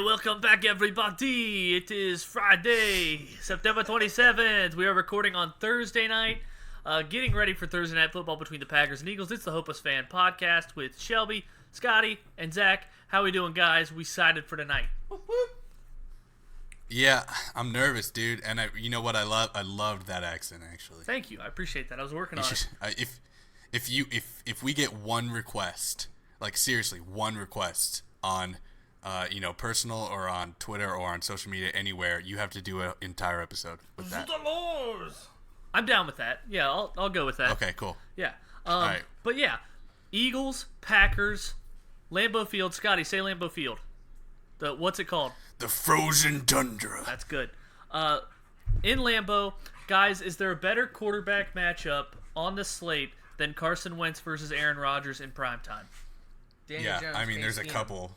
welcome back, everybody. It is Friday, September 27th. We are recording on Thursday night, getting ready for Thursday Night Football between the Packers and Eagles. It's the Hope Us Fan podcast with Shelby, Scotty, and Zach. How we doing, guys? We excited for tonight. Yeah, I'm nervous, dude. And you know what I love? I loved that accent, actually. Thank you. I appreciate that. I was working on it. If we get one request, like seriously, one request on personal or on Twitter or on social media anywhere, you have to do an entire episode with that. I'm down with that. Yeah, I'll go with that. Okay, cool. Yeah. All right. But yeah, Eagles, Packers, Lambeau Field. Scotty, say Lambeau Field. What's it called? The Frozen Tundra. That's good. In Lambeau, guys, is there a better quarterback matchup on the slate than Carson Wentz versus Aaron Rodgers in primetime? Yeah, I mean, there's a couple.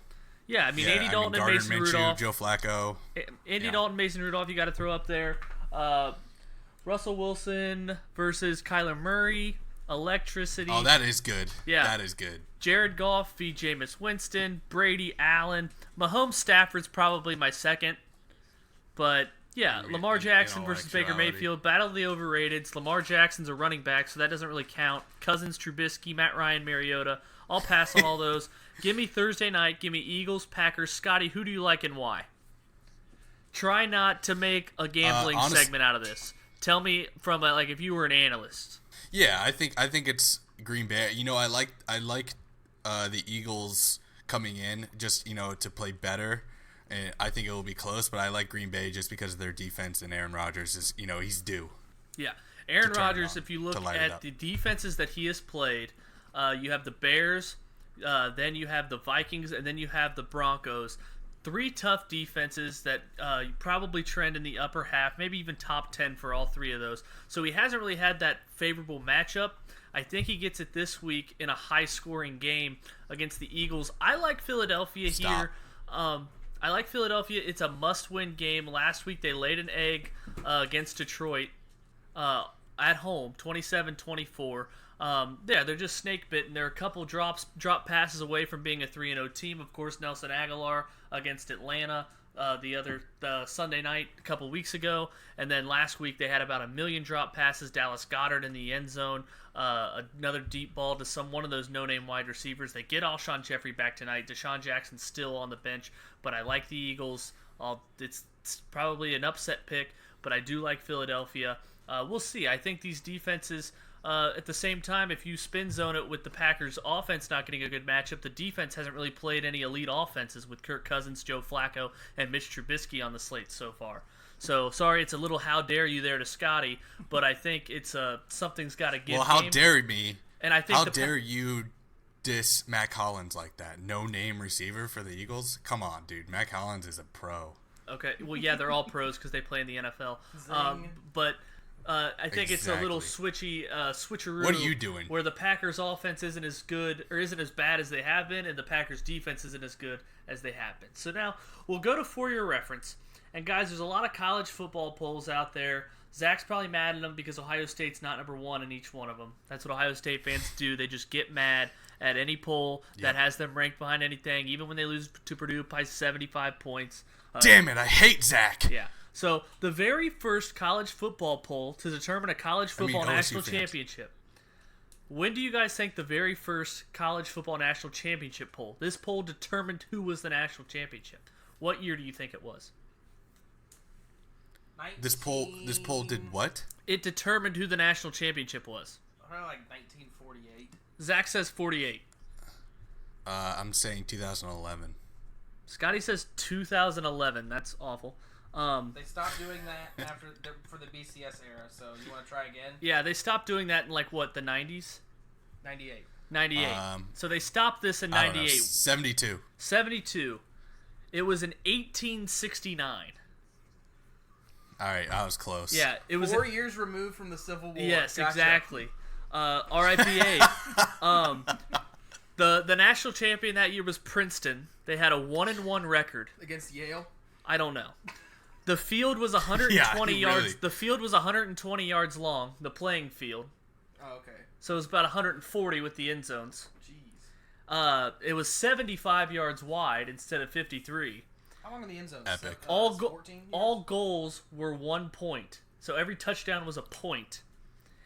Yeah, I mean, Andy Dalton and Mason Rudolph. Joe Flacco. Andy Dalton, Mason Rudolph, you got to throw up there. Russell Wilson versus Kyler Murray. Electricity. Oh, that is good. Yeah. That is good. Jared Goff v. Jameis Winston. Brady Allen. Mahomes Stafford's probably my second. But, yeah, Lamar Jackson versus Baker Mayfield. Battle of the overrateds. Lamar Jackson's a running back, so that doesn't really count. Cousins, Trubisky, Matt Ryan, Mariota. I'll pass on all those. Give me Thursday night. Give me Eagles, Packers. Scotty, who do you like and why? Try not to make a gambling segment out of this. Tell me from if you were an analyst. Yeah, I think it's Green Bay. You know, I like the Eagles coming in just to play better, and I think it will be close. But I like Green Bay just because of their defense, and Aaron Rodgers is he's due. Yeah, Aaron Rodgers. If you look at the defenses that he has played, you have the Bears, then you have the Vikings, and then you have the Broncos. Three tough defenses that probably trend in the upper half, maybe even top 10 for all three of those. So he hasn't really had that favorable matchup. I think he gets it this week in a high-scoring game against the Eagles. I like Philadelphia here. I like Philadelphia. It's a must-win game. Last week they laid an egg against Detroit at home, 27-24. They're just snake bitten. They're a couple drop passes away from being a 3-0 team. Of course, Nelson Aguilar against Atlanta the Sunday night a couple weeks ago, and then last week they had about 1 million drop passes. Dallas Goedert in the end zone, another deep ball to one of those no-name wide receivers. They get Alshon Jeffrey back tonight. Deshaun Jackson's still on the bench, but I like the Eagles. It's probably an upset pick, but I do like Philadelphia. We'll see. I think these defenses. At the same time, if you spin zone it with the Packers' offense not getting a good matchup, the defense hasn't really played any elite offenses with Kirk Cousins, Joe Flacco, and Mitch Trubisky on the slate so far. So, sorry, it's a little how dare you there to Scotty, but I think it's something's got to give. Well, how dare me? And I think how dare you diss Matt Collins like that? No-name receiver for the Eagles? Come on, dude. Matt Collins is a pro. Okay, well, yeah, they're all pros because they play in the NFL. But... I think it's a little switcheroo. What are you doing? Where the Packers' offense isn't as good or isn't as bad as they have been, and the Packers' defense isn't as good as they have been. So now we'll go to For Your Reference. And guys, there's a lot of college football polls out there. Zach's probably mad at them because Ohio State's not number one in each one of them. That's what Ohio State fans do. They just get mad at any poll that has them ranked behind anything, even when they lose to Purdue by 75 points. Damn it, I hate Zach. Yeah. So, the very first college football poll to determine a college football national championship. When do you guys think the very first college football national championship poll? This poll determined who was the national championship. What year do you think it was? This poll did what? It determined who the national championship was. Probably like 1948. Zach says 48. I'm saying 2011. Scotty says 2011. That's awful. They stopped doing that for the BCS era, so you want to try again? Yeah, they stopped doing that in the 90s? 98. 98. So they stopped this in 98. 72. 72. It was in 1869. All right, I was close. Yeah, it was 4 years removed from the Civil War. Yes, gotcha. Exactly. RIPA. The national champion that year was Princeton. They had a 1-1 record against Yale. I don't know. The field was 120 yards. Really. The field was 120 yards long. The playing field. Oh, okay. So it was about 140 with the end zones. Jeez. It was 75 yards wide instead of 53. How long in the end zone? Epic. All goals were 1 point. So every touchdown was a point.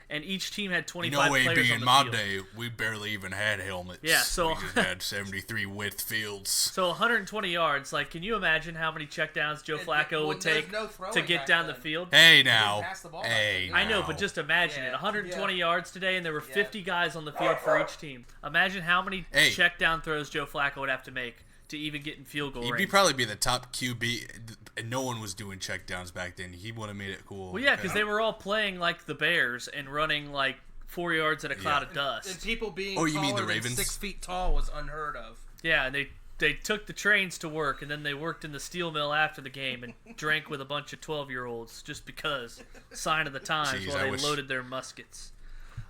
And each team had 25 players on the field. In my day, we barely even had helmets. Yeah, so... we just had 73 width fields. So 120 yards. Like, can you imagine how many checkdowns Joe Flacco would take to get down the field? Hey, now. Hey, I know, but just imagine it. 120 yards today, and there were 50 guys on the field for each team. Imagine how many checkdown throws Joe Flacco would have to make to even get in field goal range. He'd probably be the top QB, and no one was doing checkdowns back then. He would have made it cool. Well, yeah, because they were all playing like the Bears and running like 4 yards at a cloud of dust. And people being you mean the Ravens? 6 feet tall was unheard of. Yeah, and they took the trains to work, and then they worked in the steel mill after the game and drank with a bunch of 12-year-olds just because. Sign of the times while they loaded their muskets.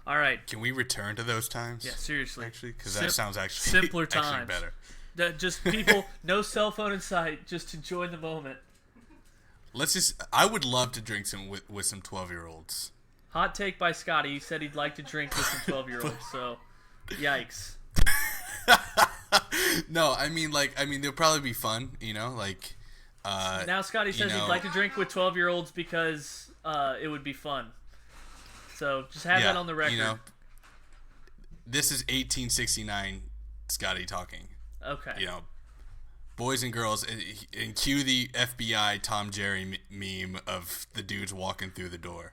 All right. Can we return to those times? Yeah, seriously. Actually, because that sounds actually simpler times. Better. Just people, no cell phone in sight, just enjoy the moment. I would love to drink some with some 12-year-olds. Hot take by Scotty. He said he'd like to drink with some 12-year-olds, so yikes. No, I mean they'll probably be fun, now Scotty says he'd like to drink with 12-year-olds because it would be fun. So just have that on the record. This is 1869 Scotty talking. Okay. Boys and girls, and cue the FBI Tom Jerry meme of the dudes walking through the door.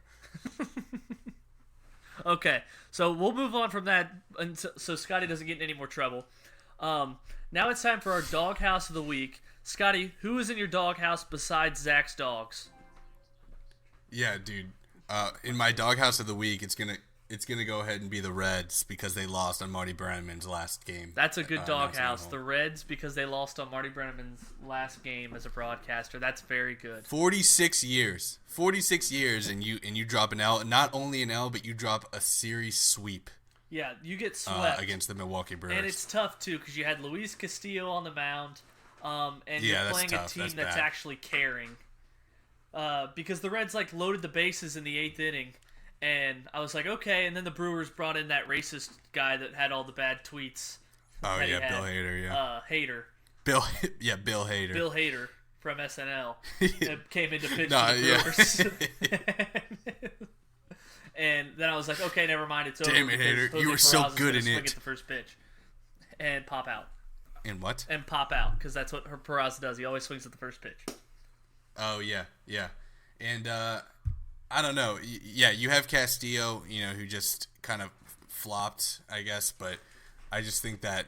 Okay, so we'll move on from that so Scotty doesn't get in any more trouble. Now it's time for our doghouse of the week. Scotty, who is in your doghouse besides Zach's dogs? Yeah, dude. In my doghouse of the week, it's gonna go ahead and be the Reds because they lost on Marty Brennaman's last game. That's a good doghouse. The Reds because they lost on Marty Brennaman's last game as a broadcaster. That's very good. 46 years, and you drop an L. Not only an L, but you drop a series sweep. Yeah, you get swept against the Milwaukee Brewers, and it's tough too because you had Luis Castillo on the mound, and you're playing a team that's actually caring. Because the Reds loaded the bases in the 8th inning. And I was like, okay. And then the Brewers brought in that racist guy that had all the bad tweets. Oh, yeah, Bill Hader, yeah. Hader. Bill Hader. Bill Hader from SNL came in to pitch for the Brewers. And then I was like, okay, never mind. It's over. Damn it, Hader. You were so good in it. Swing at the first pitch. And pop out. And what? And pop out, because that's what Peraza does. He always swings at the first pitch. Oh, yeah. And, I don't know. Yeah, you have Castillo, who just kind of flopped, I guess. But I just think that,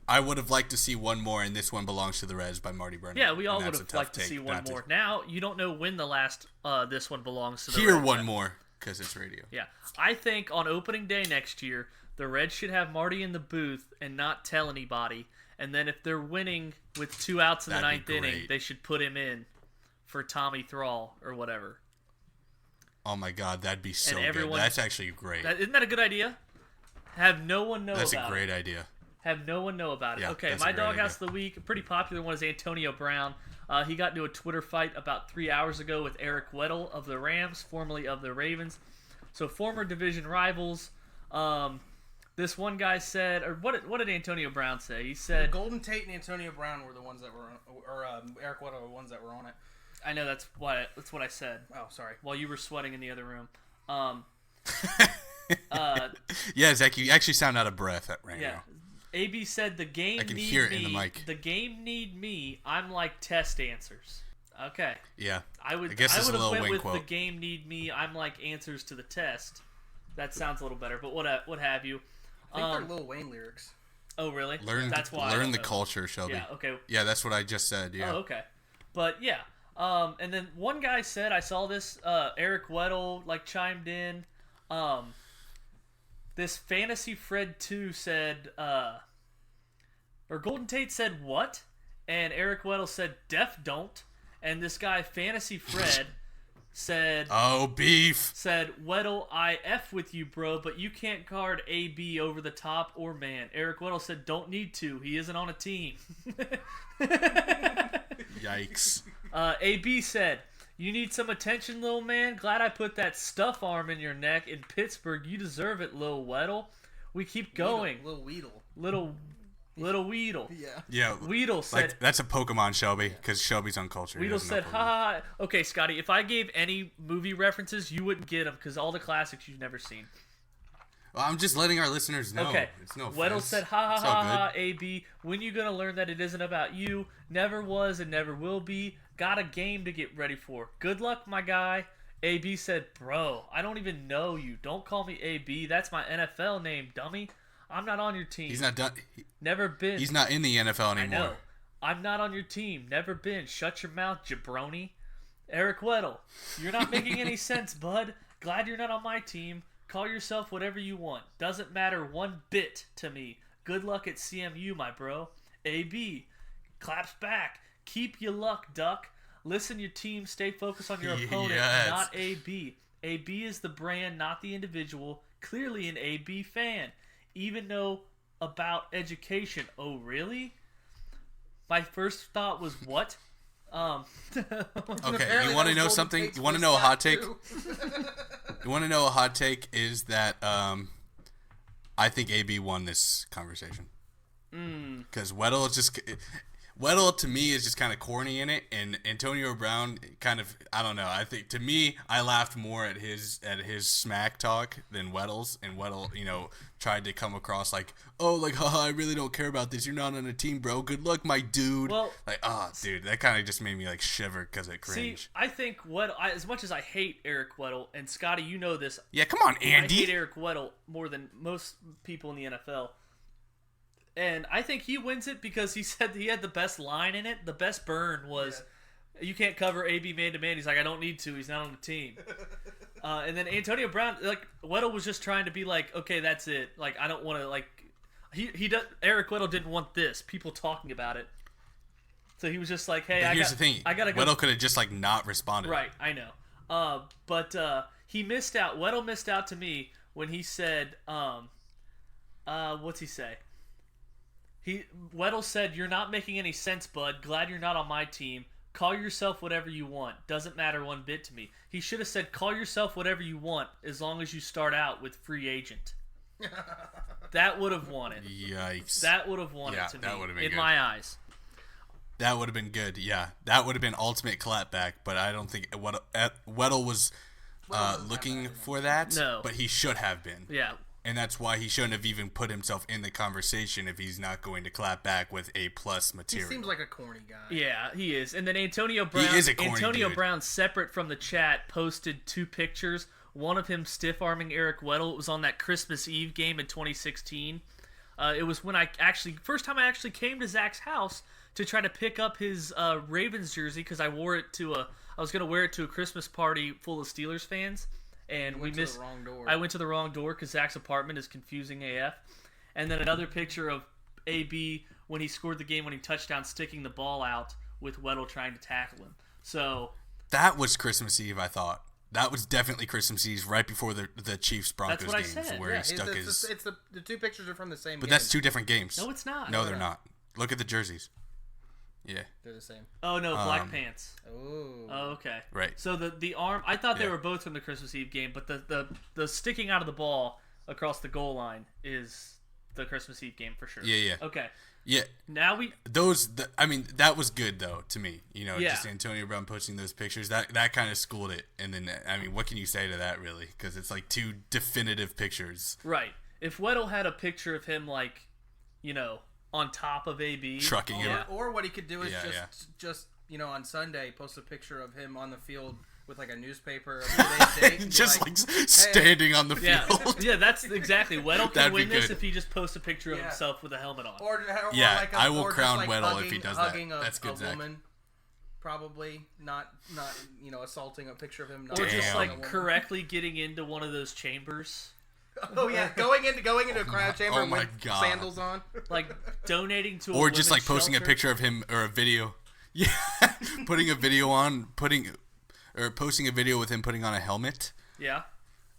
I would have liked to see one more, and this one belongs to the Reds by Marty Brennaman. Yeah, we all would have liked to see one more. Now, you don't know when the last this one belongs to the Reds. Reds. One more, because it's radio. Yeah. I think on opening day next year, the Reds should have Marty in the booth and not tell anybody. And then if they're winning with 2 outs in the 9th inning, they should put him in for Tommy Thrall or whatever. Oh my God, that'd be so good. That's actually great. Isn't that a good idea? Have no one know about it. That's a great idea. Have no one know about it. Yeah, okay, my doghouse of the week, a pretty popular one, is Antonio Brown. He got into a Twitter fight about 3 hours ago with Eric Weddle of the Rams, formerly of the Ravens. So former division rivals. This one guy said, or what did Antonio Brown say? He said Golden Tate and Antonio Brown were the ones that were, or Eric Weddle were the ones that were on it. I know that's what I said. Oh, sorry. While you were sweating in the other room. Yeah, Zach, you actually sound out of breath right now. AB said the game. I can hear it in the mic. The game need me. I'm like test answers. Okay. Yeah. I guess it's a little went wing with quote. The game need me. I'm like answers to the test. That sounds a little better, but what have you? I think they're Lil Wayne lyrics. Oh, really? That's why. Learn the culture, Shelby. Yeah. Okay. Yeah, that's what I just said. Yeah. Oh, okay. But yeah. And then one guy said, I saw this. Eric Weddle chimed in. This Fantasy Fred 2 said, or Golden Tate said what? And Eric Weddle said, Def don't. And this guy Fantasy Fred said, oh, beef. Said, Weddle, I F with you, bro, but you can't guard AB over the top or man. Eric Weddle said, don't need to. He isn't on a team. Yikes. AB said, you need some attention, little man? Glad I put that stuff arm in your neck in Pittsburgh. You deserve it, Lil Weddle. We keep going. Little Weedle. Little Little Weedle. Yeah. Weedle said... that's a Pokemon Shelby, because Shelby's uncultured. Weedle said, ha. Okay, Scotty, if I gave any movie references, you wouldn't get them, because all the classics you've never seen. Well, I'm just letting our listeners know. Okay. It's no offense. Weddle said, ha, AB, when you gonna learn that it isn't about you? Never was and never will be. Got a game to get ready for. Good luck, my guy. AB said, bro, I don't even know you. Don't call me AB. That's my NFL name, dummy. I'm not on your team. He's not done. Never been. He's not in the NFL anymore. I know. I'm not on your team. Never been. Shut your mouth, jabroni. Eric Weddle, you're not making any sense, bud. Glad you're not on my team. Call yourself whatever you want. Doesn't matter one bit to me. Good luck at CMU, my bro. AB claps back. Keep your luck, duck. Listen your team. Stay focused on your opponent, not AB. AB is the brand, not the individual. Clearly an AB fan. Even know about education. Oh, really? My first thought was, what? Okay, you want to know something? You want to know a hot take? You want to know a hot take is that I think AB won this conversation. Because Weddle to me is just kind of corny in it, and Antonio Brown kind of, I don't know. I think to me, I laughed more at his smack talk than Weddle's, and Weddle, tried to come across like, oh, like, haha, I really don't care about this. You're not on a team, bro. Good luck, my dude. Well, like, dude, that kind of just made me like shiver because it cringe. See, I think as much as I hate Eric Weddle, and Scotty, you know this. Yeah, come on, Andy. I hate Eric Weddle more than most people in the NFL. And I think he wins it because he said he had the best line in it. The best burn was, you can't cover AB man-to-man. He's like, I don't need to. He's not on the team. And then Antonio Brown, like, Weddle was just trying to be like, okay, that's it. Like, I don't want to, like, Eric Weddle didn't want this. People talking about it. So he was just like, hey, here's the thing. I got to go. Weddle could have just, like, not responded. Right, I know. But he missed out. Weddle missed out to me when he said, what's he say? Weddle said, you're not making any sense, bud. Glad you're not on my team. Call yourself whatever you want. Doesn't matter one bit to me. He should have said, call yourself whatever you want as long as you start out with free agent. That would have won it. Yikes. That would have won it to that me, would have been in good. my eyes. That would have been good, yeah. That would have been ultimate clapback, but I don't think Weddle was looking for that. No. But he should have been. Yeah. And that's why he shouldn't have even put himself in the conversation if he's not going to clap back with A+ material. He seems like a corny guy. Yeah, he is. And then Antonio Brown. He is a corny Antonio dude. Brown, separate from the chat, posted 2 pictures. One of him stiff-arming Eric Weddle. It was on that Christmas Eve game in 2016. It was when first time I actually came to Zach's house to try to pick up his Ravens jersey because I was going to wear it to a Christmas party full of Steelers fans. And we missed. The wrong door. I went to the wrong door because Zach's apartment is confusing AF. And then another picture of AB when he scored the game-winning touchdown, sticking the ball out with Weddle trying to tackle him. So that was Christmas Eve, I thought. That was definitely Christmas Eve, right before the Chiefs-Broncos game, said. where he stuck his. The 2 pictures are from the same game. But that's 2 different games. No, it's not. No, they're not. Look at the jerseys. Yeah. They're the same. Oh, no, black pants. Oh, okay. Right. So the arm, I thought they were both from the Christmas Eve game, but the sticking out of the ball across the goal line is the Christmas Eve game for sure. Yeah. Okay. Yeah. Now that was good though to me. Yeah. Just Antonio Brown posting those pictures. That kind of schooled it. And then what can you say to that really? Because it's like 2 definitive pictures. Right. If Weddle had a picture of him like, on top of AB, trucking him. Or what he could do is just on Sunday post a picture of him on the field with like a newspaper of today's date, just like standing on the field. Yeah, that's exactly. Weddle can win this good. if he just posts a picture of himself with a helmet on. I will crown Weddle if he does that. That's good, Zach. Woman, probably not assaulting a picture of him. Or just like correctly getting into one of those chambers. Oh yeah, going into a crowd chamber with sandals on, like donating to, or just like posting shelter. A picture of him or a video, putting a video on, posting a video with him putting on a helmet. Yeah,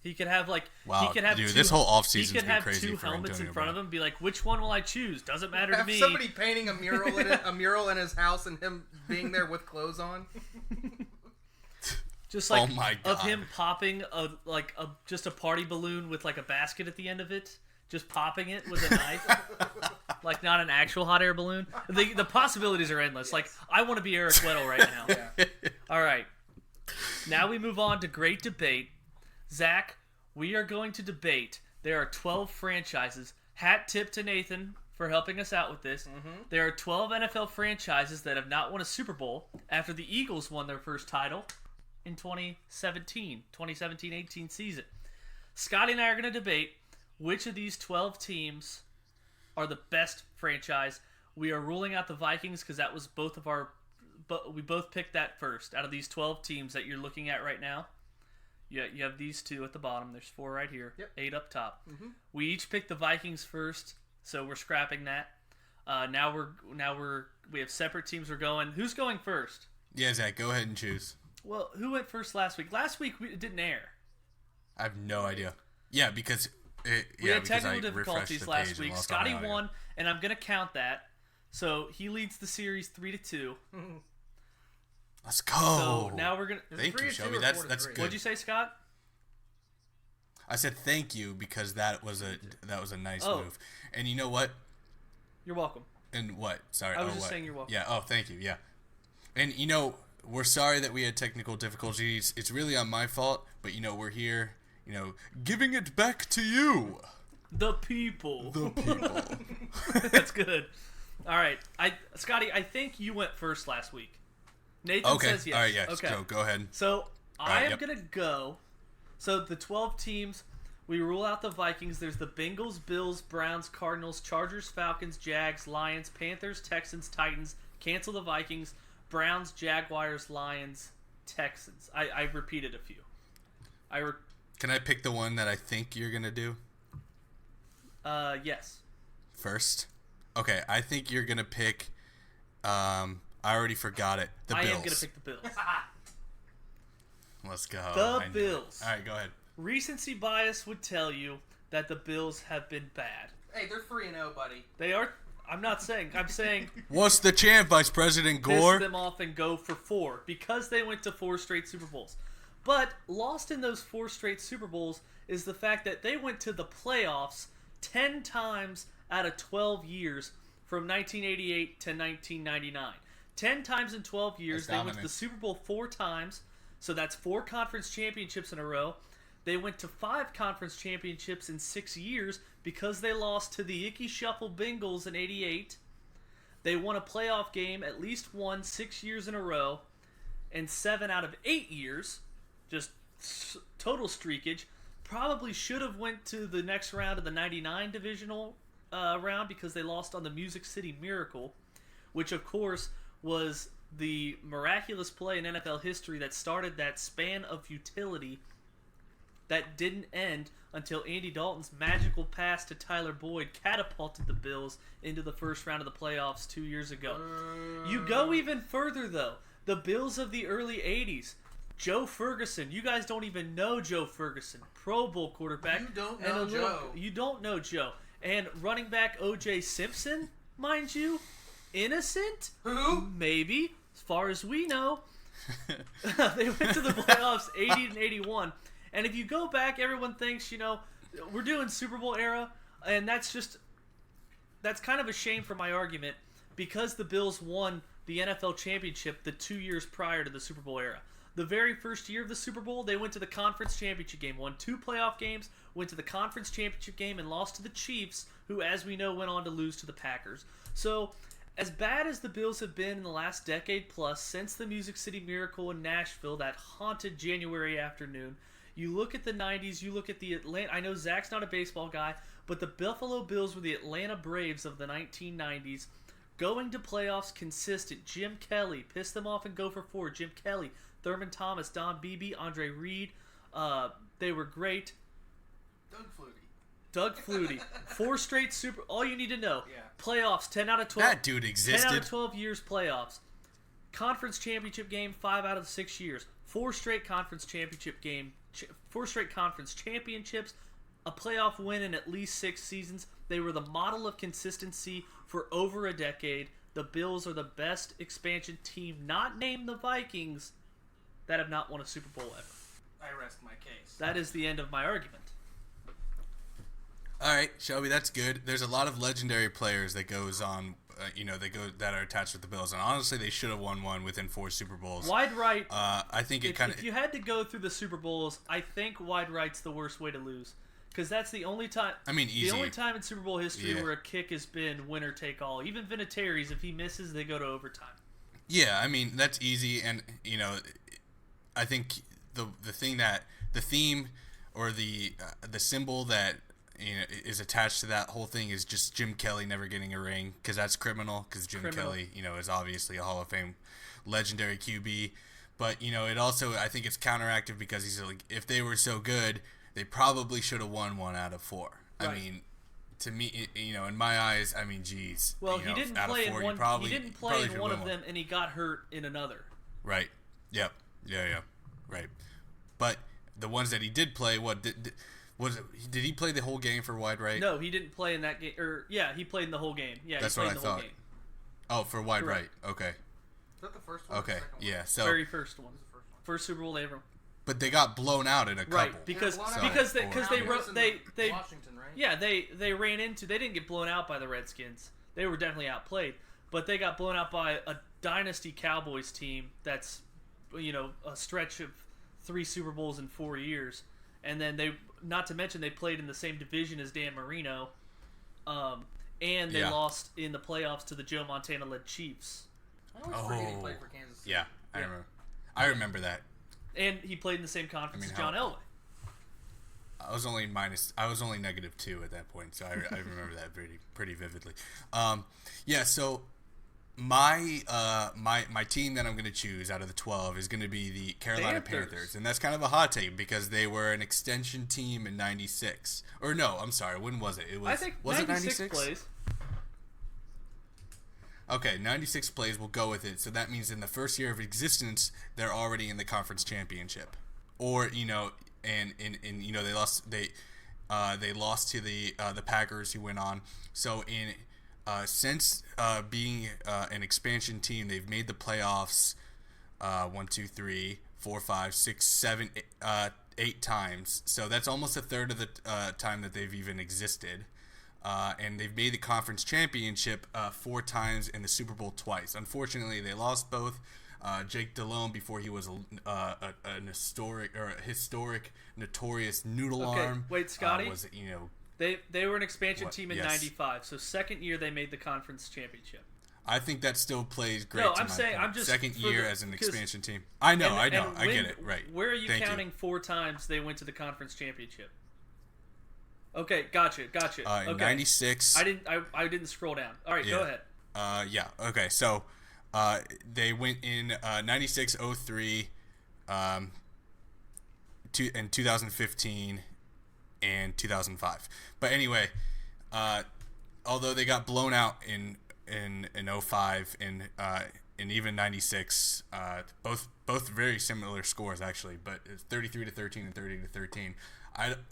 he could have this whole offseason's been crazy. He could have 2 helmets in front of him, be like, which one will I choose? Doesn't matter to me. Somebody painting a mural in his house and him being there with clothes on. Just like of him popping just a party balloon with like a basket at the end of it, just popping it with a knife. Like not an actual hot air balloon. The possibilities are endless. Yes. Like I want to be Eric Weddle right now. Yeah. All right. Now we move on to great debate. Zach, we are going to debate. There are 12 franchises. Hat tip to Nathan for helping us out with this. Mm-hmm. There are 12 NFL franchises that have not won a Super Bowl after the Eagles won their first title in 2017-18 season. Scotty and I are going to debate which of these 12 teams are the best franchise. We are ruling out the Vikings because that was both of our... But we both picked that first. Out of these 12 teams that you're looking at right now, you have these 2 at the bottom. There's 4 right here. Yep. 8 up top. Mm-hmm. We each picked the Vikings first, so we're scrapping that. Now we have separate teams. We're going. Who's going first? Yeah, Zach, go ahead and choose. Well, who went first last week? Last week it didn't air. I have no idea. Yeah, because we had technical difficulties last week. Scotty won, and I'm gonna count that. So he leads the series 3-2. Let's go. So now we're gonna. Thank you, Shelby. That's good. What'd you say, Scott? I said thank you because that was a nice move. And you know what? You're welcome. And what? Sorry. I was just saying you're welcome. Yeah. Oh, thank you. Yeah. And we're sorry that we had technical difficulties. It's really on my fault. But we're here. Giving it back to you. The people. The people. That's good. All right, Scotty, I think you went first last week. Nathan says yes. All right, yes. Okay. Go ahead. So I am going to go. So the 12 teams, we rule out the Vikings. There's the Bengals, Bills, Browns, Cardinals, Chargers, Falcons, Jags, Lions, Panthers, Texans, Titans. Cancel the Vikings. Browns, Jaguars, Lions, Texans. I repeated a few. Can I pick the one that I think you're going to do? Yes. First? Okay, I think you're going to pick... I already forgot it. The Bills. I am going to pick the Bills. Let's go. The Bills. All right, go ahead. Recency bias would tell you that the Bills have been bad. Hey, they're 3-0, buddy. They are... I'm not saying. I'm saying... What's the champ, Vice President Gore? Piss them off and go for 4 because they went to 4 straight Super Bowls. But lost in those 4 straight Super Bowls is the fact that they went to the playoffs 10 times out of 12 years from 1988 to 1999. 10 times in 12 years. They went to the Super Bowl 4 times, so that's 4 conference championships in a row. They went to 5 conference championships in 6 years because they lost to the Icky Shuffle Bengals in 88. They won a playoff game at least 6 years in a row, and 7 out of 8 years, just total streakage. Probably should have went to the next round of the 99 divisional round because they lost on the Music City Miracle, which of course was the miraculous play in NFL history that started that span of futility that didn't end until Andy Dalton's magical pass to Tyler Boyd catapulted the Bills into the first round of the playoffs 2 years ago. You go even further, though. The Bills of the early 80s. Joe Ferguson. You guys don't even know Joe Ferguson. Pro Bowl quarterback. You don't know Joe. You don't know Joe. And running back O.J. Simpson, mind you. Innocent? Who? Maybe. As far as we know. They went to the playoffs 80 and 81. And if you go back, everyone thinks, we're doing Super Bowl era, and that's kind of a shame for my argument because the Bills won the NFL championship the 2 years prior to the Super Bowl era. The very first year of the Super Bowl, they went to the conference championship game, won 2 playoff games, went to the conference championship game, and lost to the Chiefs, who, as we know, went on to lose to the Packers. So, as bad as the Bills have been in the last decade plus, since the Music City Miracle in Nashville, that haunted January afternoon, you look at the 90s, you look at the Atlanta... I know Zach's not a baseball guy, but the Buffalo Bills were the Atlanta Braves of the 1990s. Going to playoffs consistent. Jim Kelly, piss them off and go for 4. Jim Kelly, Thurman Thomas, Don Beebe, Andre Reed. They were great. Doug Flutie. 4 straight Super... All you need to know. Yeah. Playoffs, 10 out of 12. That dude existed. 10 out of 12 years playoffs. Conference championship game, 5 out of 6 years. 4 straight conference championship game. 4 straight conference championships, a playoff win in at least 6 seasons. They were the model of consistency for over a decade. The Bills are the best expansion team, not named the Vikings, that have not won a Super Bowl ever. I rest my case. That is the end of my argument. All right, Shelby, that's good. There's a lot of legendary players that goes on, that are attached with the Bills, and honestly, they should have won one within 4 Super Bowls. Wide right. I think it kind of. If you had to go through the Super Bowls, I think wide right's the worst way to lose, because that's the only time. I mean, easy. The only time in Super Bowl history where a kick has been winner take all. Even Vinatieri's, if he misses, they go to overtime. Yeah, I mean that's easy, and I think the theme or the symbol that is attached to that whole thing is just Jim Kelly never getting a ring, because that's criminal. Because Jim Kelly, is obviously a Hall of Fame legendary QB, but it also, I think it's counteractive, because he's like, if they were so good, they probably should have won 1 out of 4. Right. I mean, to me, in my eyes, I mean, geez. Well, he didn't play in one. He didn't play in one of them, and he got hurt in another. Right. Yep. Yeah. Right. But the ones that he did play, did he play the whole game for wide right? No, he didn't play in that game. He played in the whole game. Yeah, that's he played what I thought. Oh, for wide right. Okay. Is that the first one? Okay. Yeah. So very first one. First Super Bowl they ever. But they got blown out in a couple. Right, because they Washington, right? Yeah, they ran into. They didn't get blown out by the Redskins. They were definitely outplayed, but they got blown out by a dynasty Cowboys team that's, a stretch of 3 Super Bowls in 4 years, and then not to mention they played in the same division as Dan Marino, and they lost in the playoffs to the Joe Montana-led Chiefs. I always forget he played for Kansas City. Yeah, I remember that. And he played in the same conference as John Elway. I was only -2 at that point, so I remember that pretty vividly. So my team that I'm going to choose out of the 12 is going to be the Carolina Panthers, and that's kind of a hot take because they were an extension team in '96. Or no, I'm sorry, when was it? I think was 96 it '96? Plays. Okay, 96 plays, we'll go with it. So that means in the first year of existence, they're already in the conference championship. Or, and they lost to the Packers, who went on. So since being an expansion team, they've made the playoffs 1, 2, 3, 4, 5, 6, 7, 8 times. So that's almost a third of the time that they've even existed. And they've made the conference championship 4 times and the Super Bowl twice. Unfortunately, they lost both. Jake Delhomme, before he was an historic, notorious noodle arm. Wait, Scotty. They were an expansion team in '95. So second year they made the conference championship. I think that still plays great. No, I'm just second year as an expansion team. I know, I get it. Right. Where are you counting 4 times they went to the conference championship? Okay, gotcha. Okay. 96. I didn't scroll down. All right, go ahead. Okay. So, they went in 96, 03, in 2015, and 2005. But anyway, although they got blown out in 05 and even 96, both very similar scores actually, but it's 33-13 and 30-13.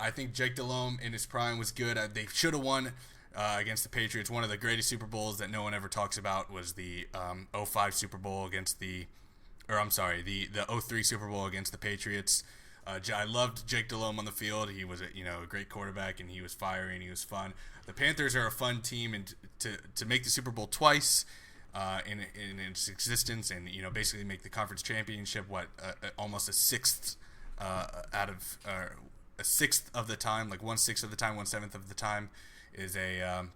I think Jake Delhomme in his prime was good. They should have won against the Patriots. One of the greatest Super Bowls that no one ever talks about was the 05 Super Bowl against the 03 Super Bowl against the Patriots. I loved Jake Delhomme on the field. He was a great quarterback, and he was fiery and he was fun. The Panthers are a fun team, and to make the Super Bowl twice in its existence, and basically make the conference championship almost a sixth a sixth of the time, like 1/6 of the time, 1/7 of the time, is an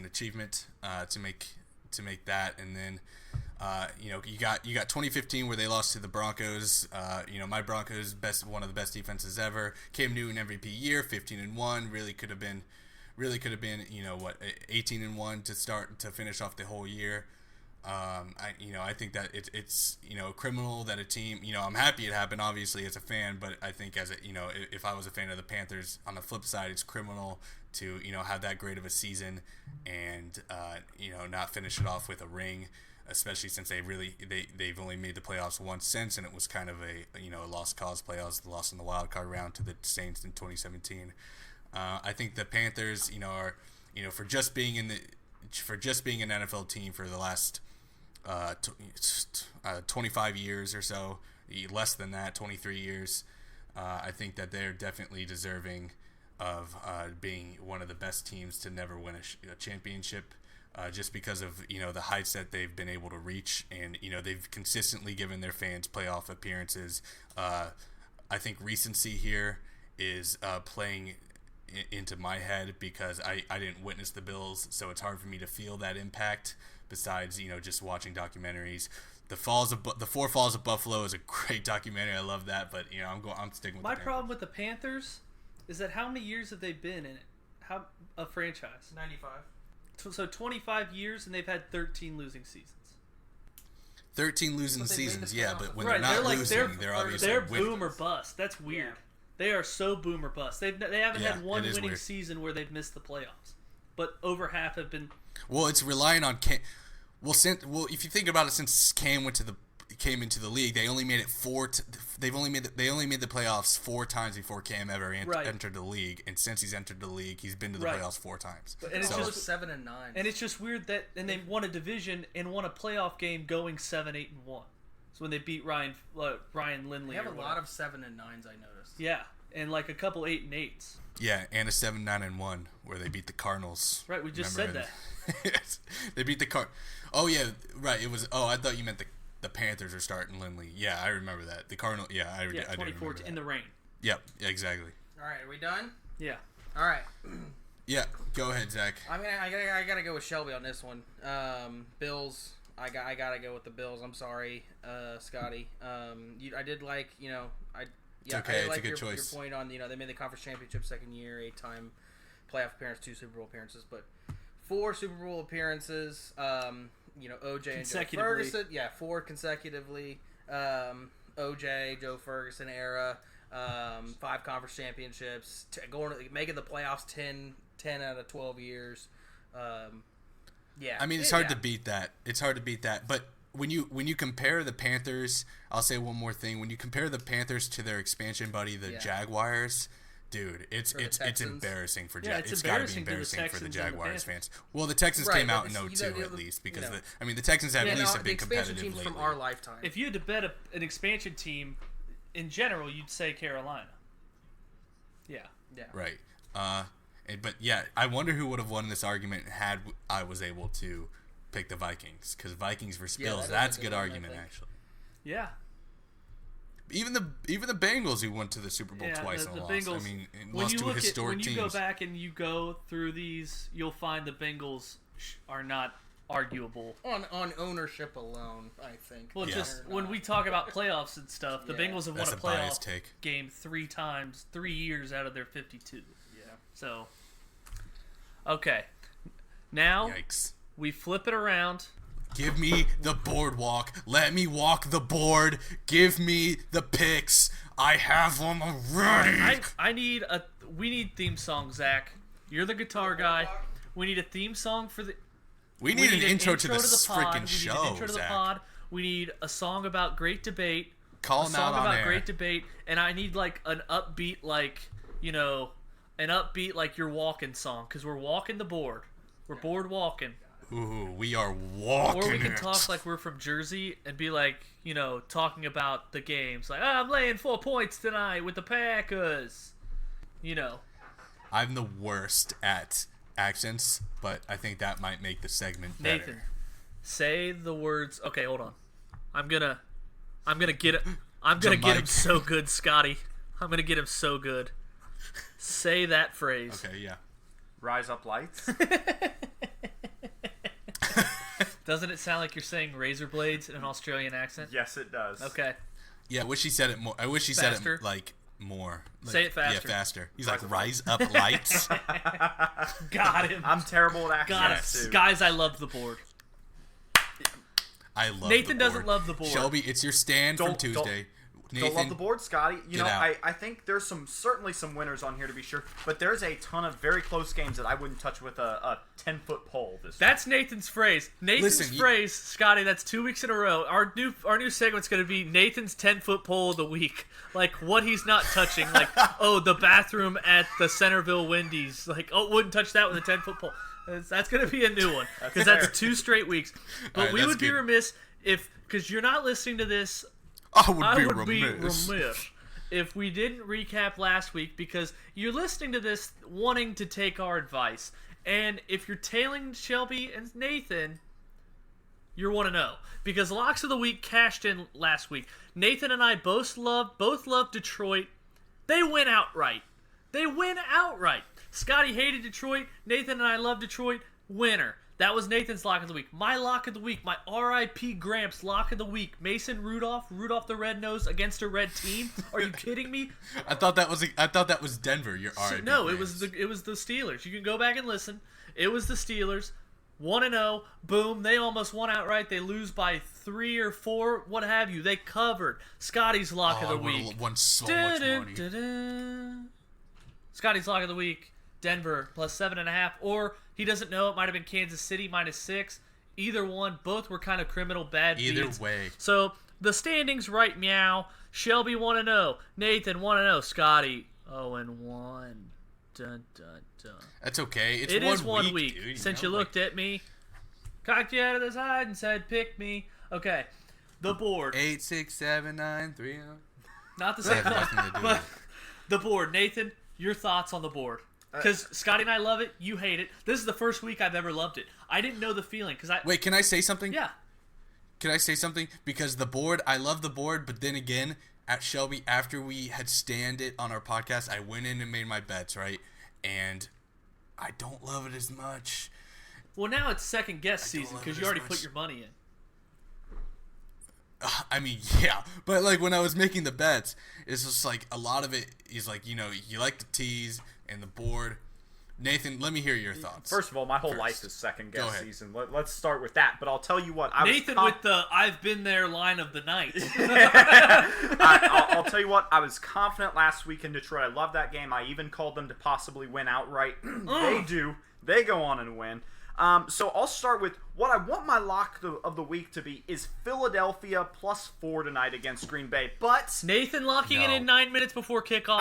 achievement to make that. And then you got 2015 where they lost to the Broncos. My Broncos, one of the best defenses ever. Cam Newton MVP year, 15-1, really could have been 18-1 to finish off the whole year. I think that it's criminal that a team, I'm happy it happened obviously as a fan, but I think if I was a fan of the Panthers, on the flip side, it's criminal to have that great of a season and not finish it off with a ring, especially since they've only made the playoffs once since, and it was kind of a lost cause playoffs, lost in the wild card round to the Saints in 2017. I think the Panthers are for just being an NFL team for the last 25 years or so, less than that, 23 years. I think that they're definitely deserving of being one of the best teams to never win a championship, just because of the heights that they've been able to reach, and they've consistently given their fans playoff appearances. I think recency here is playing into my head because I didn't witness the Bills, so it's hard for me to feel that impact. Besides, just watching documentaries. The Four Falls of Buffalo is a great documentary. I love that, but I'm sticking with my the problem with the Panthers is that how many years have they been in it? How a franchise? 95. So 25 years, and they've had 13 losing seasons. 13 losing seasons, yeah, but when right, they're not they're losing, they're obviously they're boom or bust. That's weird. Yeah. They are so boom or bust. They haven't had one winning weird. season where they've missed the playoffs, but over half have been. Well, it's relying on Cam. Well, if you think about it, since Cam came into the league, they only made it they only made the playoffs 4 times before Cam ever entered the league, and since he's entered the league, he's been to the playoffs 4 times. And it's just 7-9. And it's just weird that they won a division and won a playoff game going 7-8-1. So when they beat Ryan Lindley, they have a lot of 7-9s. I noticed. Yeah, and like a couple 8-8s. Yeah, and a 7-9-1 where they beat the Cardinals. Right, we just said that. Yes, they beat the Oh yeah, right. It was. Oh, I thought you meant the Panthers are starting Lindley. Yeah, I remember that. The Cardinal. Yeah, I do remember that. In the rain. Yep, exactly. All right, are we done? Yeah. All right. Yeah, go ahead, Zach. I gotta go with Shelby on this one. Bills. I gotta go with the Bills. I'm sorry, Scotty. I did like It's okay. I It's like a good choice. Your point on they made the conference championship second year, 8-time playoff appearance, 2 Super Bowl appearances, but 4 Super Bowl appearances. OJ and Joe Ferguson. Yeah, 4 consecutively. OJ, Joe Ferguson era. 5 conference championships. Making the playoffs 10 out of 12 years. Yeah. I mean, it's hard to beat that. It's hard to beat that. But when you compare the Panthers, I'll say one more thing. When you compare the Panthers to their expansion buddy, the Jaguars. Dude, it's embarrassing for Jaguars. It's got to be embarrassing for the Jaguars fans. Well, the Texans came out in 0-2 at least because the Texans at least have been competitive teams lately. From our lifetime. If you had to bet an expansion team, in general, you'd say Carolina. Yeah. Right. But yeah, I wonder who would have won this argument had I was able to pick the Vikings, because Vikings versus Bills, that's a good argument actually. Yeah. Even the Bengals, who went to the Super Bowl twice and lost. Bengals, I mean, lost to a historic team. When you go back and you go through these, you'll find the Bengals are not arguable on ownership alone. I think. Well, just when we talk about playoffs and stuff, the Bengals have won a playoff game 3 times, 3 years out of their 52. Yeah. So, okay, now we flip it around. Give me the boardwalk. Let me walk the board. Give me the picks. I have them already. We need theme song, Zach. You're the guitar guy. We need a theme song for the. We need an intro to this freaking show, We need an intro to the Zach. pod. We need a song about great debate. Call them out on air. A song about great debate, and I need like an upbeat, you're walking song, because we're walking the board. We're board walking. Ooh, we are walking. Or we can talk like we're from Jersey and be like, talking about the games. Like, I'm laying 4 points tonight with the Packers. I'm the worst at accents, but I think that might make the segment better. Nathan, say the words. Okay, hold on. I'm gonna get it. I'm gonna get him so good, Scotty. I'm gonna get him so good. Say that phrase. Okay, yeah. Rise up lights. Doesn't it sound like you're saying razor blades in an Australian accent? Yes, it does. Okay. Yeah, I wish he said it more. I wish he said it like more. Like, say it faster. Yeah, faster. He's like, rise up lights. Got him. I'm terrible at accents. Guys, I love the board. I love Nathan the board. Doesn't love the board. Shelby, it's your stand from Tuesday. Nathan, don't love the board, Scotty. I think there's certainly some winners on here to be sure, but there's a ton of very close games that I wouldn't touch with a 10-foot pole. That's Nathan's phrase. Phrase, Scotty. That's 2 weeks in a row. Our new segment's going to be Nathan's 10-foot pole of the week. Like what he's not touching. Like the bathroom at the Centerville Wendy's. Like wouldn't touch that with a 10-foot pole. That's going to be a new one because that's 2 straight weeks. But right, we would be remiss because you're not listening to this. I would be remiss if we didn't recap last week because you're listening to this wanting to take our advice. And if you're tailing Shelby and Nathan, you're 1-0. Because Locks of the Week cashed in last week. Nathan and I both love Detroit. They win outright. Scotty hated Detroit. Nathan and I love Detroit. Winner. That was Nathan's Lock of the Week. My Lock of the Week, my R.I.P. Gramps Lock of the Week. Mason Rudolph the Red Nose against a red team. Are you kidding me? I thought that was Denver. Your R.I.P. No, Gramps. it was the Steelers. You can go back and listen. It was the Steelers. 1-0. Boom. They almost won outright. They lose by 3 or 4. What have you? They covered. Scotty's Lock of the Week. Won so much money. Scotty's Lock of the Week. Denver plus 7.5. Or he doesn't know. It might have been Kansas City -6. Either one. Both were kind of criminal bad beats. Either way. So the standings right meow. Shelby 1-0. Nathan 1-0. Scotty 0-1. Dun, dun, dun. That's okay. It is 1 week. Dude, Since you looked at me, cocked you out of the side and said, "Pick me." Okay, the board. 8, 6, 7, 9, 3. Not the same thing, but the board. Nathan, your thoughts on the board? Because Scotty and I love it. You hate it. This is the first week I've ever loved it. I didn't know the feeling because Wait, can I say something? Yeah. Can I say something? Because the board, I love the board, but then again, at Shelby, after we had stand it on our podcast, I went in and made my bets, right? And I don't love it as much. Well, now it's second guess season because you already put your money in. I mean, yeah, but like when I was making the bets, it's just like a lot of it is like, you like the tease and the board. Nathan, let me hear your thoughts. First of all, my whole life is second guess season. Let's start with that. But I'll tell you what, Nathan with the "I've been there" line of the night. I'll tell you what, I was confident last week in Detroit. I love that game. I even called them to possibly win outright. They do. They go on and win. So I'll start with what I want my lock of the week to be is Philadelphia +4 tonight against Green Bay. But Nathan locking it in 9 minutes before kickoff.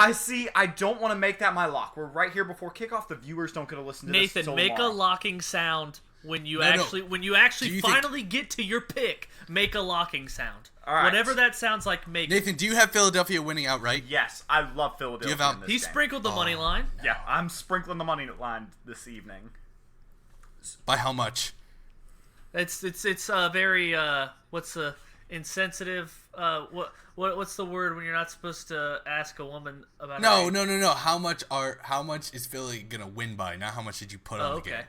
I don't want to make that my lock. We're right here before kickoff. The viewers don't get to listen to this Nathan, make a locking sound when you when you finally get to your pick. Make a locking sound. All right. Whatever that sounds like, make Nathan, do you have Philadelphia winning outright? Yes, I love Philadelphia. In this he game. sprinkled the money line. Yeah, I'm sprinkling the money line this evening. By how much? It's very what's the insensitive what's the word when you're not supposed to ask a woman about No. How much is Philly gonna win by? Not how much did you put on the game?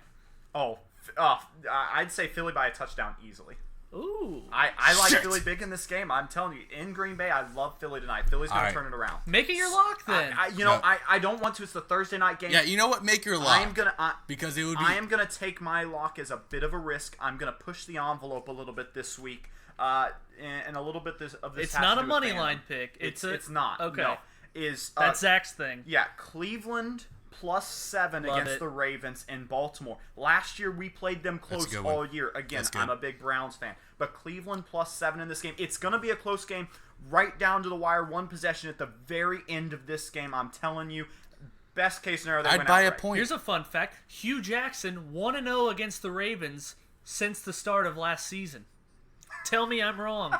I'd say Philly by a touchdown easily. Ooh. I like Philly big in this game. I'm telling you, in Green Bay, I love Philly tonight. Philly's going to turn it around. Make it your lock then. I don't want to. It's the Thursday night game. Yeah, you know what? Make your lock. Because it would be. I am going to take my lock as a bit of a risk. I'm going to push the envelope a little bit this week. And a little bit of this. It's not a money line pick. It's not. Okay. No. That's Zach's thing. Yeah, Cleveland +7 against the Ravens in Baltimore. Last year we played them close all year. Again, I'm a big Browns fan. But Cleveland +7 in this game. It's going to be a close game right down to the wire. One possession at the very end of this game. I'm telling you, best case scenario, they win buy outright. a point. Here's a fun fact. Hugh Jackson 1-0 against the Ravens since the start of last season. Tell me I'm wrong.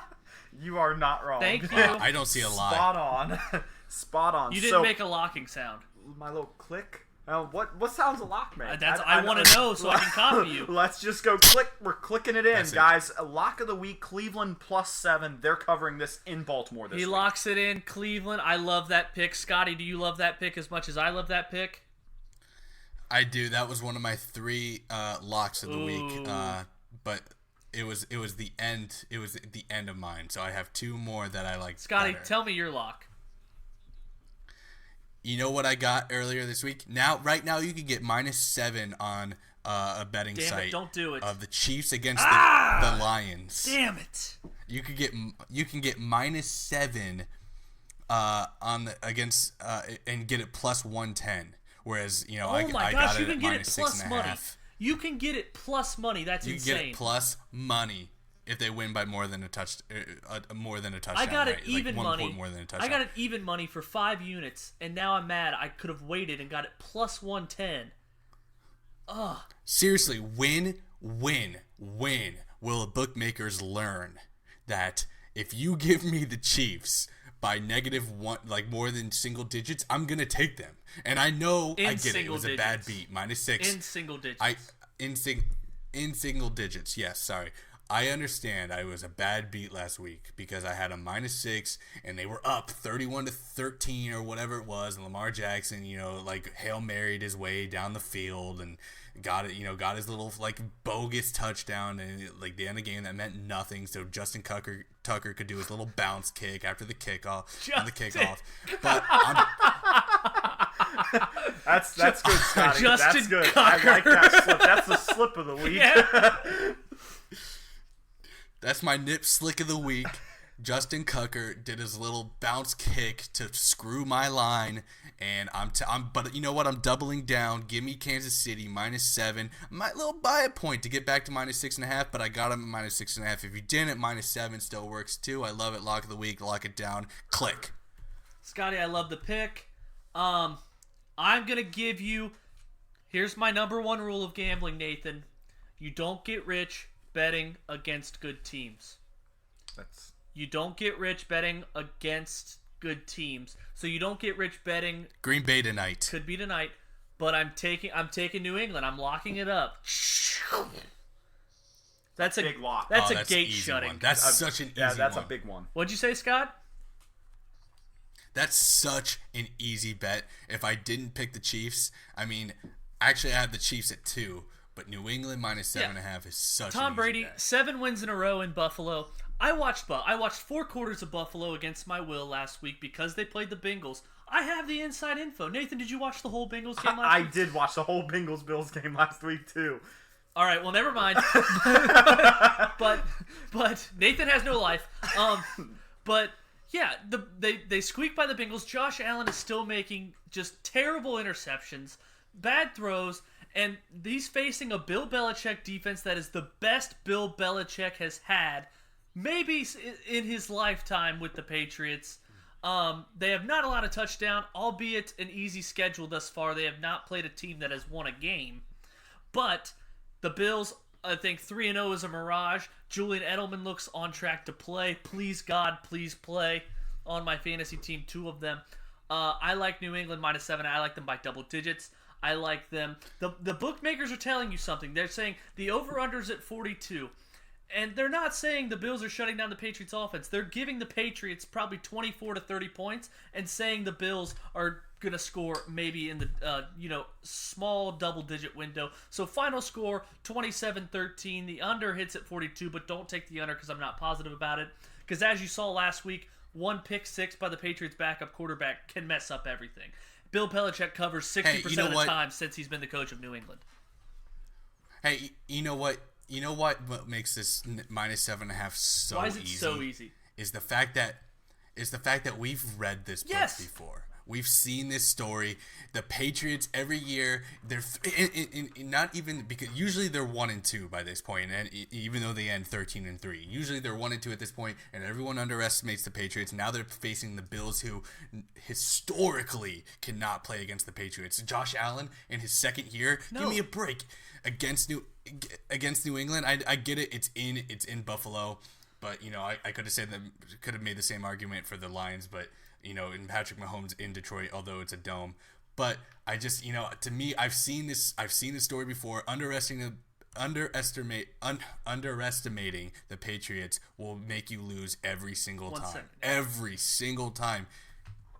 You are not wrong. Thank you. I don't see a lie. Spot on. Spot on. You didn't make a locking sound. My little click. What sounds a lock, man? I want to know so I can copy you. Let's just go click. We're clicking it in, That's guys. A lock of the week, Cleveland +7. They're covering this in Baltimore this week. He locks it in, Cleveland. I love that pick. Scotty, do you love that pick as much as I love that pick? I do. That was one of my 3 locks of the week. But it was the end. It was the end of mine. So I have 2 more that I like. Scotty, better. tell me your lock. You know what I got earlier this week? Right now, you can get -7 on a betting site. Don't do it. Of the Chiefs against the Lions. Damn it! You can get -7 against and get it +110. Whereas I got it at -6.5. You can get it plus money. That's insane. You can get it plus money if they win by more than a touchdown. I got it even like 1 money. point more than a touchdown. I got it even money for 5 units, and now I'm mad. I could have waited and got it plus 110. Ugh. Seriously, when will the bookmakers learn that if you give me the Chiefs by -1, like more than single digits, I'm gonna take them. And I know I get it. It was a bad beat. -6 in single digits. In single digits. Yes, sorry. I understand I was a bad beat last week because I had a -6 and they were up 31-13 or whatever it was, and Lamar Jackson, like Hail Mary'd his way down the field and got his little like bogus touchdown, and like the end of the game that meant nothing, so Justin Tucker could do his little bounce kick after the kickoff. But that's good, Scotty. Justin that's good. Tucker. I like that slip. That's the slip of the week. Yeah. That's my nip slick of the week. Justin Tucker did his little bounce kick to screw my line, and but you know what? I'm doubling down. Give me Kansas City -7. I might buy a point to get back to -6.5, but I got him at -6.5. If you didn't, -7 still works too. I love it. Lock of the week. Lock it down. Click. Scotty, I love the pick. I'm gonna give you. Here's my number one rule of gambling, Nathan. You don't get rich betting against good teams. You don't get rich betting against good teams. So you don't get rich betting Green Bay tonight. Could be tonight, but I'm taking New England. I'm locking it up. That's a big lock. That's a gate shutting. One. That's such an easy one. Yeah, that's a big one. What'd you say, Scott? That's such an easy bet. If I didn't pick the Chiefs, actually I had the Chiefs at 2. But New England -7.5 is such Tom an Brady, easy bet. 7 wins in a row in Buffalo. I watched 4 quarters of Buffalo against my will last week because they played the Bengals. I have the inside info. Nathan, did you watch the whole Bengals game last week? I did watch the whole Bengals-Bills game last week, too. All right, well, never mind. but Nathan has no life. But yeah, they squeaked by the Bengals. Josh Allen is still making just terrible interceptions, bad throws. And he's facing a Bill Belichick defense that is the best Bill Belichick has had, maybe in his lifetime with the Patriots. They have not allowed a touchdown, albeit an easy schedule thus far. They have not played a team that has won a game. But the Bills, I think 3-0 is a mirage. Julian Edelman looks on track to play. Please, God, please play on my fantasy team, 2 of them. I like New England -7. I like them by double digits. I like them. The bookmakers are telling you something. They're saying the over-under's at 42. And they're not saying the Bills are shutting down the Patriots' offense. They're giving the Patriots probably 24 to 30 points and saying the Bills are going to score maybe in the small double-digit window. So final score, 27-13. The under hits at 42, but don't take the under because I'm not positive about it. Because as you saw last week, 1 pick 6 by the Patriots' backup quarterback can mess up everything. Bill Belichick covers 60% of the time since he's been the coach of New England. Hey, you know what? You know what makes this -7.5 so easy? Why is it so easy? Is the fact that we've read this book before. We've seen this story. The Patriots every year, they're not even because usually they're 1-2 by this point, and even though they end 13-3, usually they're 1-2 at this point, and everyone underestimates the Patriots. Now they're facing the Bills, who historically cannot play against the Patriots. Josh Allen in his second year, give me a break against New England. I get it. It's in Buffalo, but I could have made the same argument for the Lions, but. In Patrick Mahomes in Detroit, although it's a dome. But I just, to me, I've seen this story before. Underestimating the Patriots will make you lose every single time. Every single time.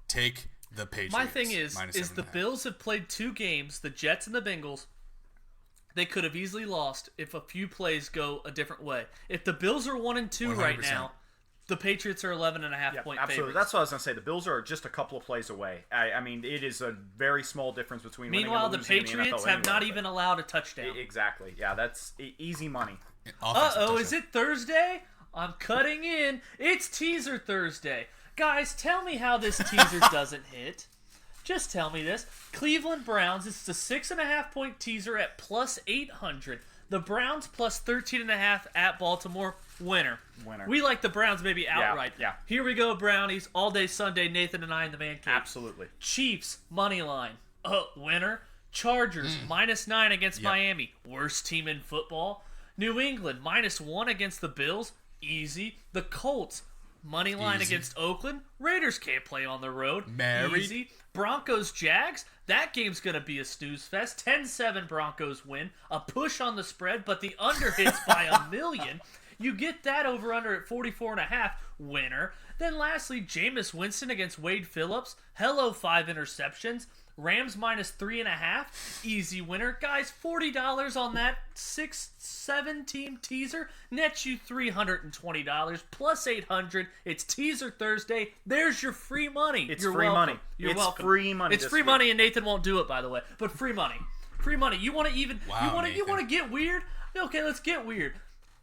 Take the Patriots. My thing is the Bills have played 2 games, the Jets and the Bengals. They could have easily lost if a few plays go a different way. If the Bills are 1-2 right now, the Patriots are 11.5 point absolutely. favorites. That's what I was going to say. The Bills are just a couple of plays away. I mean, it is a very small difference between Meanwhile, winning and the losing Patriots have not even allowed a touchdown. Exactly. Yeah, that's easy money. Is it Thursday? I'm cutting in. It's Teaser Thursday. Guys, tell me how this teaser doesn't hit. Just tell me this. Cleveland Browns, it's the 6.5 point teaser at plus 800. The Browns plus 13.5 at Baltimore. Winner. We like the Browns maybe outright. Yeah. Here we go, Brownies. All day Sunday, Nathan and I in the man cave. Absolutely. Chiefs, money line. Winner. Chargers, -9 against Miami. Worst team in football. New England, -1 against the Bills. Easy. The Colts, Money line against Oakland. Raiders can't play on the road. Married. Easy. Broncos Jags. That game's going to be a snooze fest. 10-7 Broncos win. A push on the spread, but the under hits by a million. You get that over under at 44.5. Winner. Then lastly, Jameis Winston against Wade Phillips. Hello, 5 interceptions. Rams -3.5. Easy winner. Guys, $40 on that 6-7 team teaser nets you $320 plus $800. It's Teaser Thursday. There's your free money. You're free money. You're welcome. Free money. It's free money, and Nathan won't do it, by the way. But free money. Free money. You want to even? Wow, you want to get weird? Okay, let's get weird.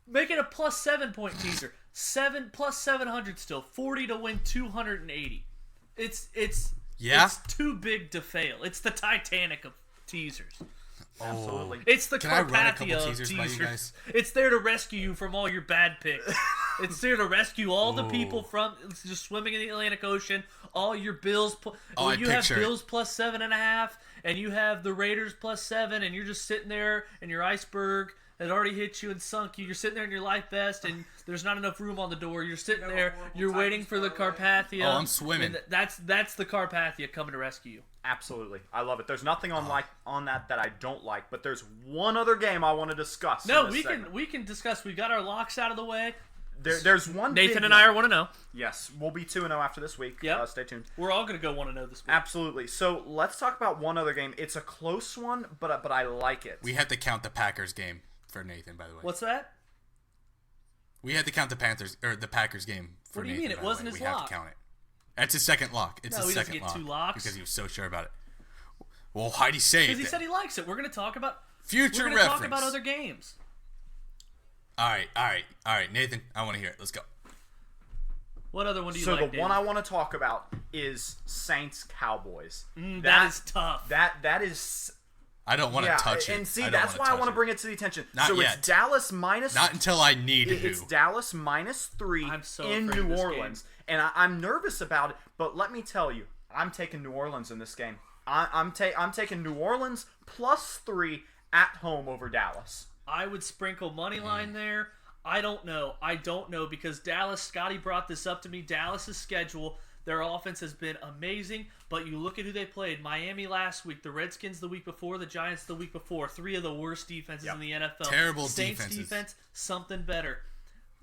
Make it a plus 7-point teaser. 7 plus 700 still. 40 to win 280. It's too big to fail. It's the Titanic of teasers. Absolutely. It's the Can I run a Carpathia couple of teasers by you guys? It's there to rescue you from all your bad picks. It's there to rescue all the people from just swimming in the Atlantic Ocean. All your Bills. You have Bills plus 7.5, and you have the Raiders plus 7, and you're just sitting there in your iceberg. It already hit you and sunk you. You're sitting there in your life vest, and there's not enough room on the door. You're sitting there. You're waiting for the Carpathia. Oh, I'm swimming. And that's the Carpathia coming to rescue you. Absolutely. I love it. There's nothing on that I don't like, but there's one other game I want to discuss. No, we can discuss. We got our locks out of the way. There's one. Nathan and I are 1-0. Yes, we'll be 2-0 after this week. Yeah, stay tuned. We're all gonna go 1-0 this week. Absolutely. So let's talk about one other game. It's a close one, but I like it. We have to count the Packers game for Nathan, by the way. What's that? We had to count the Packers game for Nathan. What do you mean? It wasn't his lock. We lock. have to count it. That's his second lock. It's no, his he doesn't second get lock. 2 locks because he was so sure about it. Well, why'd he say it? Because he said he likes it. We're going to talk about future We're going to talk about other games. All right, Nathan. I want to hear it. Let's go. What other one do you like? So the David? one I want to talk about is Saints Cowboys. That is tough. That is. I don't want to touch it. And see, that's why I want to bring it to the attention. Not yet. It's Dallas minus. Not until I need to. It's Dallas -3 in New Orleans, and I'm nervous about it. But let me tell you, I'm taking New Orleans in this game. I'm taking New Orleans +3 at home over Dallas. I would sprinkle money line there. I don't know because Dallas. Scotty brought this up to me. Dallas's schedule. Their offense has been amazing, but you look at who they played. Miami last week, the Redskins the week before, the Giants the week before. 3 of the worst defenses in the NFL. Terrible Saints defenses. defense, something better.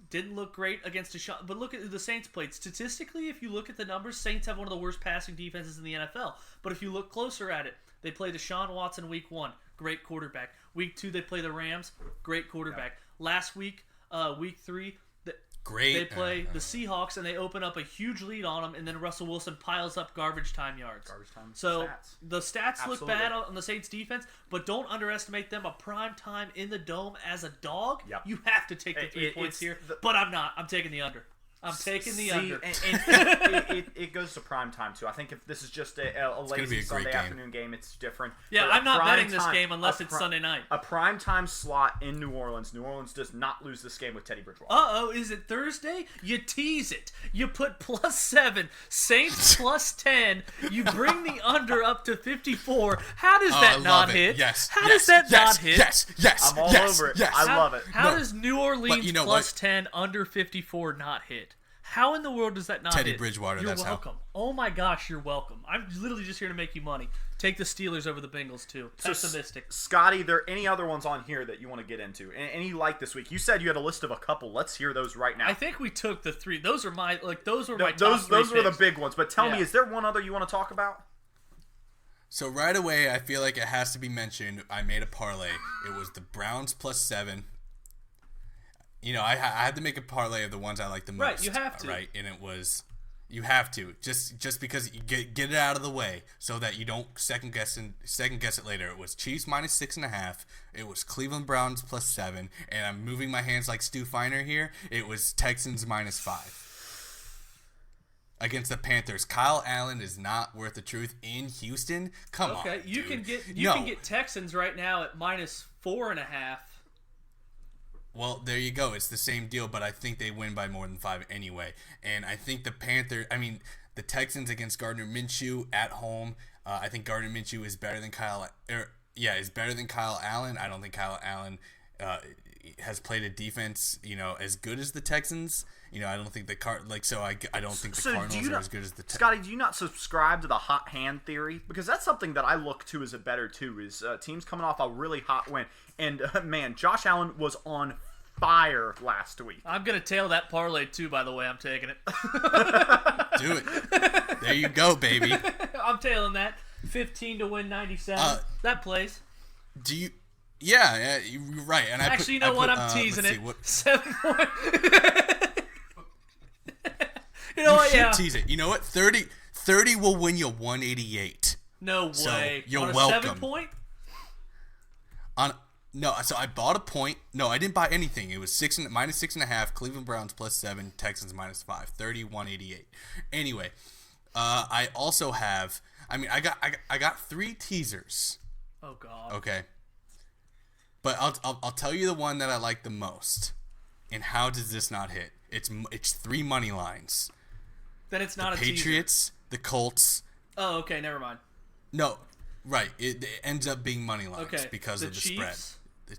Didn't look great against Deshaun, but look at who the Saints played. Statistically, if you look at the numbers, Saints have one of the worst passing defenses in the NFL. But if you look closer at it, they play Deshaun Watson week 1, great quarterback. Week 2, they play the Rams, great quarterback. Last week, week 3, they play the Seahawks, and they open up a huge lead on them, and then Russell Wilson piles up garbage time yards. So the stats look bad on the Saints defense, but don't underestimate them. A prime time in the Dome as a dog, you have to take the 3 points here. But I'm not. I'm taking the under. I'm taking the under. And it goes to prime time, too. I think if this is just a lazy Sunday afternoon game, it's different. Yeah, I'm not betting this game unless it's Sunday night. A prime time slot in New Orleans. New Orleans does not lose this game with Teddy Bridgewater. Uh-oh, is it Thursday? You tease it. You put +7, Saints +10. You bring the under up to 54. How does that not hit? Yes. How does that not hit? Yes. I'm all over it. I love it. How does New Orleans +10 under 54 not hit? How in the world does that not Teddy hit? Bridgewater, You're that's welcome. Oh my gosh, you're welcome. I'm literally just here to make you money. Take the Steelers over the Bengals, too. Pessimistic. Scotty, there any other ones on here that you want to get into? Any you like this week? You said you had a list of a couple. Let's hear those right now. I think we took the 3. Those were my top 3 Those picks. were the big ones. But tell me, is there one other you want to talk about? So right away, I feel like it has to be mentioned. I made a parlay. It was the Browns +7. You know, I had to make a parlay of the ones I like the most. Right, you have to. Right, and it was, you have to just because you get it out of the way so that you don't second guess it later. It was Chiefs -6.5. It was Cleveland Browns +7, and I'm moving my hands like Stu Feiner here. It was Texans -5 against the Panthers. Kyle Allen is not worth the truth in Houston. Come on, okay, you dude. can get Texans right now at -4.5. Well, there you go. It's the same deal, but I think they win by more than 5 anyway. And I think the Texans against Gardner Minshew at home. I think Gardner Minshew is better than Kyle Allen. I don't think Kyle Allen. has played a defense, as good as the Texans. I don't think the I don't think the Cardinals are as good as the Texans. Scotty, do you not subscribe to the hot hand theory? Because that's something that I look to as a better too. Is teams coming off a really hot win, and man, Josh Allen was on fire last week. I'm gonna tail that parlay too. By the way, I'm taking it. Do it. There you go, baby. I'm tailing that. 15 to win 97. That plays. Do you? Yeah, you're right. And actually, I'm teasing it. 7 points. You should tease it. You know what? 30 will win you 188. No way. So you're on a welcome. 7 point? So I bought a point. No, I didn't buy anything. It was minus 6.5. Cleveland Browns +7. Texans -5. 30, 188. Anyway, I also have. I got 3 teasers. Oh God. Okay. But I'll tell you the one that I like the most. And how does this not hit? It's 3 money lines. Then it's not the Patriots, the Colts. Oh, okay, never mind. No, right. It ends up being money lines because of the spread.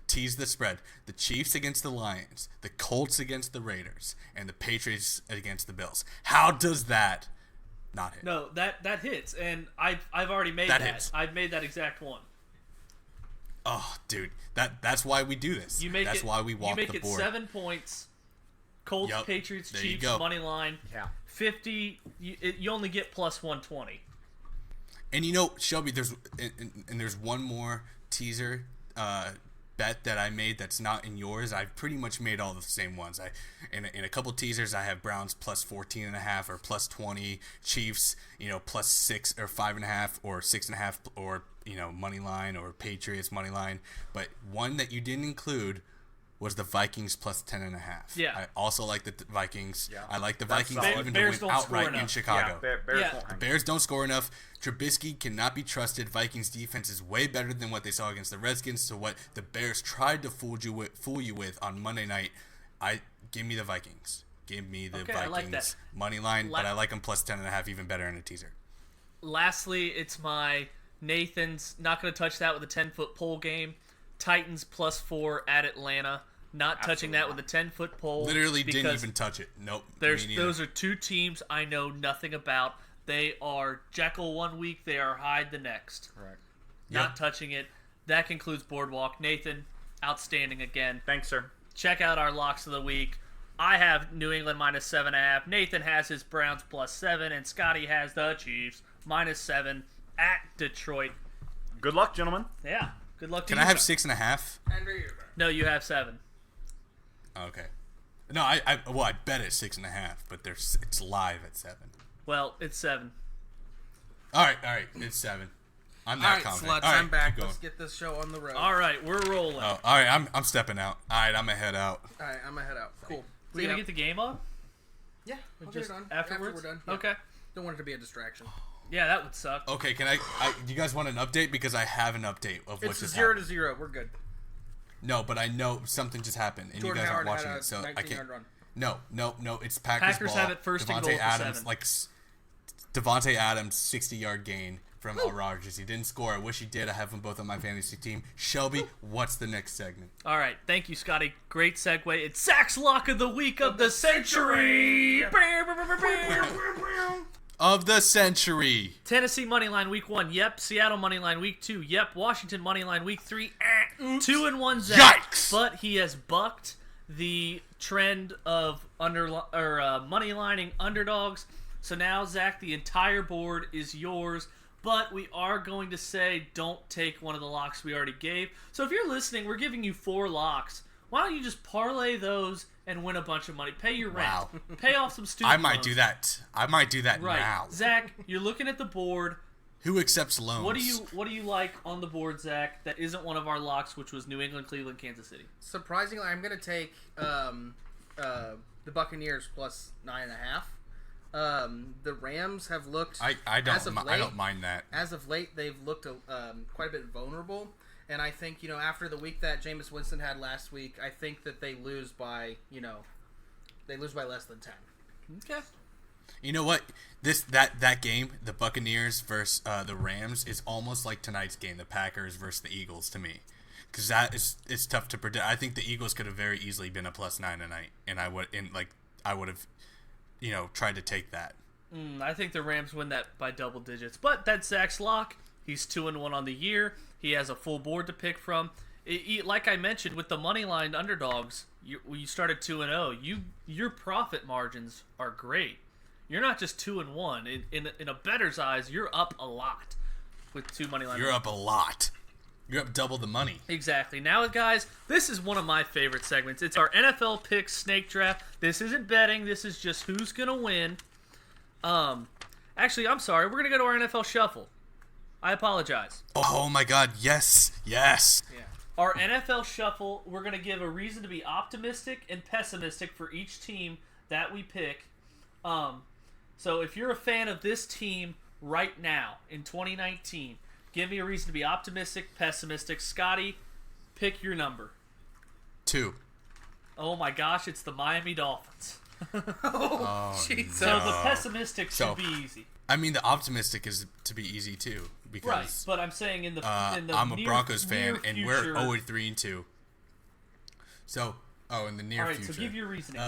Tease the spread. The Chiefs against the Lions, the Colts against the Raiders, and the Patriots against the Bills. How does that not hit? No, that hits, and I've already made that. Hits. I've made that exact one. Oh, dude, that's why we do this. That's why we walk the board. You make it 7 points. Colts, Patriots, there Chiefs, money line. Yeah. 50. You only get plus 120. And Shelby, there's one more teaser bet that I made that's not in yours. I've pretty much made all the same ones. In a couple teasers, I have Browns plus 14.5 or plus 20, Chiefs, plus 6 or 5.5 or 6.5 or money line, or Patriots money line. But one that you didn't include was the Vikings plus 10.5. Yeah. I also like the Vikings. Yeah. I like the Vikings solid. even Bears to win outright in Chicago. Yeah, The Bears don't score enough. Trubisky cannot be trusted. Vikings defense is way better than what they saw against the Redskins. So what the Bears tried to fool you with on Monday night, give me the Vikings. Give me the Vikings I like that. money line, but I like them plus 10.5 even better in a teaser. Lastly, it's my Nathan's not going to touch that with a 10-foot pole game. Titans plus 4 at Atlanta. Not touching that with a 10-foot pole. Literally didn't even touch it. Nope. Those are 2 teams I know nothing about. They are Jekyll one week, they are Hyde the next. Correct. Not touching it. That concludes Boardwalk. Nathan, outstanding again. Thanks, sir. Check out our locks of the week. I have New England minus 7.5. Nathan has his Browns plus 7, and Scotty has the Chiefs minus 7 at Detroit. Good luck, gentlemen. Yeah. Good luck to you. you. Can I have 6.5? No, you have 7. Okay. No, I bet it's 6.5, but it's live at 7. Well, it's 7. All right, it's 7. I'm not confident. Sluts, I'm back. Let's get this show on the road. All right, we're rolling. Oh, all right, I'm stepping out. All right, I'm gonna head out. All right, I'm gonna head out. Cool. We're gonna get the game on? Yeah, we'll just get it on afterwards. After we're done. Yeah. Okay. Don't want it to be a distraction. Yeah, that would suck. Okay, can I do you guys want an update? Because I have an update of what just happened. It's 0-0. We're good. No, but I know something just happened, and Jordan you guys Howard aren't watching had it, so a I can't. 19-yard run. No, it's Packers ball. have it first and goal Devontae at the Adams, 7. Devontae Adams, 60-yard gain from Rodgers. He didn't score. I wish he did. I have them both on my fantasy team. Shelby, what's the next segment? All right, thank you, Scotty. Great segue. It's Zach's Lock of the Week of the Century. Of the century. Tennessee Moneyline Week 1. Yep. Seattle Moneyline Week 2. Yep. Washington Moneyline Week 3. 2-1 Zach. Yikes. But he has bucked the trend of moneylining underdogs. So now, Zach, the entire board is yours. But we are going to say don't take one of the locks we already gave. So if you're listening, we're giving you 4 locks. Why don't you just parlay those and win a bunch of money? Pay your rent. Wow. Pay off some student I might loans. do that. I might do that Right. now. Zach, you're looking at the board. Who accepts loans? What do you like on the board, Zach, that isn't one of our locks, which was New England, Cleveland, Kansas City? Surprisingly, I'm going to take the Buccaneers plus 9.5. The Rams have looked. I don't mind that. As of late, they've looked quite a bit vulnerable, and I think after the week that Jameis Winston had last week, I think that they lose by less than 10. Okay. You know what? That game, the Buccaneers versus the Rams, is almost like tonight's game, the Packers versus the Eagles, to me. because it's tough to predict. I think the Eagles could have very easily been a +9 tonight, and I would have, tried to take that. I think the Rams win that by double digits, but that's Zach's lock. He's 2-1 on the year. He has a full board to pick from. Like I mentioned, with the money line underdogs, you started 2-0. Your profit margins are great. You're not just 2-1. In a bettor's eyes, you're up a lot with 2 money line. You're up a lot. You're up double the money. Exactly. Now, guys, this is one of my favorite segments. It's our NFL picks snake draft. This isn't betting. This is just who's gonna win. Actually, I'm sorry. We're gonna go to our NFL shuffle. I apologize. Oh my God! Yes. Yeah. Our NFL shuffle. We're gonna give a reason to be optimistic and pessimistic for each team that we pick. So if you're a fan of this team right now in 2019, give me a reason to be optimistic, pessimistic. Scotty, pick your number. 2. Oh my gosh, it's the Miami Dolphins. Jeez. So the pessimistic should be easy. I mean, the optimistic is to be easy too, because right. But I'm saying in the I'm a Broncos fan, and future, we're 0-3-2. So, in the near future. All right. So give your reasoning.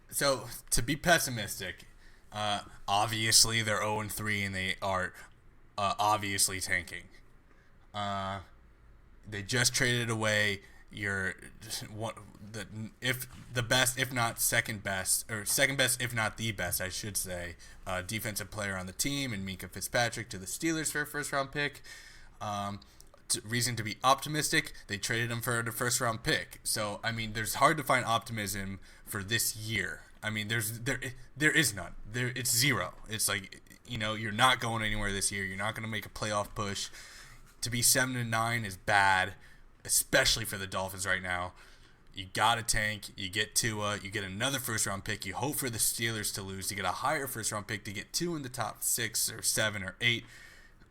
So to be pessimistic, obviously they're 0-3 and they are obviously tanking. They just traded away the best, if not second best, if not the best, I should say, defensive player on the team, and Minkah Fitzpatrick to the Steelers for a first-round pick. Reason to be optimistic, they traded him for the first-round pick. So, I mean, there's hard to find optimism for this year. I mean, there is none. It's zero. It's like, you're not going anywhere this year. You're not going to make a playoff push. To be 7-9 is bad, especially for the Dolphins right now. You got to tank. You get Tua. You get another first-round pick. You hope for the Steelers to lose. You get a higher first-round pick to get 2 in the top 6 or 7 or 8.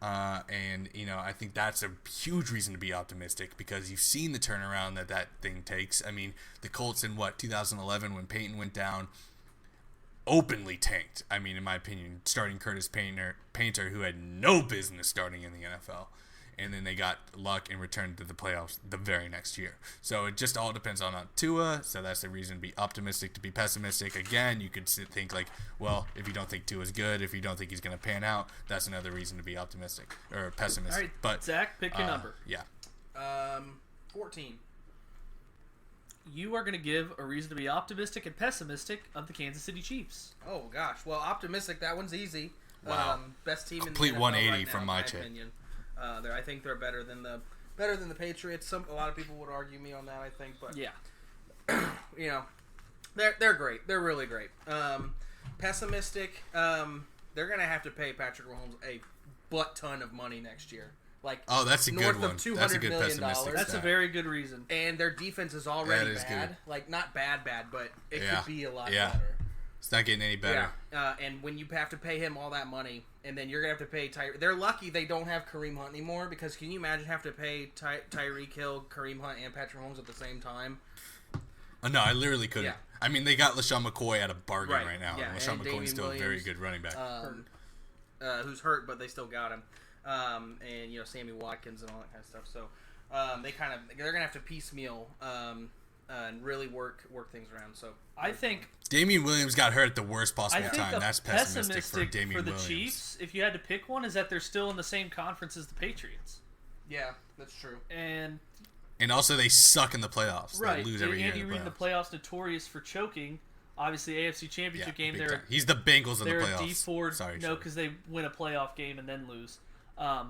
And I think that's a huge reason to be optimistic, because you've seen the turnaround that thing takes. I mean, the Colts in 2011, when Peyton went down, openly tanked. I mean, in my opinion, starting Curtis Painter, who had no business starting in the NFL. And then they got luck and returned to the playoffs the very next year. So it just all depends on Tua. So that's the reason to be optimistic. To be pessimistic, again, you could think like, well, if you don't think Tua's good, if you don't think he's going to pan out, that's another reason to be optimistic or pessimistic. All right, but Zach, pick your number. Yeah. 14. You are going to give a reason to be optimistic and pessimistic of the Kansas City Chiefs. Oh gosh, well, optimistic. That one's easy. Wow. Best team complete in the NFL 180 right now, from my opinion. I think they're better than the Patriots. A lot of people would argue me on that, I think, but yeah, they're great. They're really great. Pessimistic. They're gonna have to pay Patrick Mahomes a butt ton of money next year. Like, that's a north good one. of $200 That's a good million. pessimistic That's stat. a very good reason. And their defense is already bad. Good. Like, not bad, but it could be a lot better. It's not getting any better. Yeah. And when you have to pay him all that money, and then you're going to have to pay they're lucky they don't have Kareem Hunt anymore, because can you imagine have to pay Tyreek Hill, Kareem Hunt, and Patrick Mahomes at the same time? No, I literally couldn't. Yeah. I mean, they got LaShawn McCoy at a bargain right now. Yeah. LaShawn McCoy's still a very good running back. Who's hurt, but they still got him. And, Sammy Watkins and all that kind of stuff. So they're going to have to piecemeal and really work things around. So I think Damian Williams got hurt at the worst possible time. That's pessimistic for Damian the Williams. Chiefs, if you had to pick one, is that they're still in the same conference as the Patriots. Yeah, that's true. And also they suck in the playoffs. Right. They lose every year Andy in Reid in the playoffs, notorious for choking. Obviously, AFC Championship game. He's the Bengals in the playoffs. They're a D4. Sorry, because they win a playoff game and then lose. But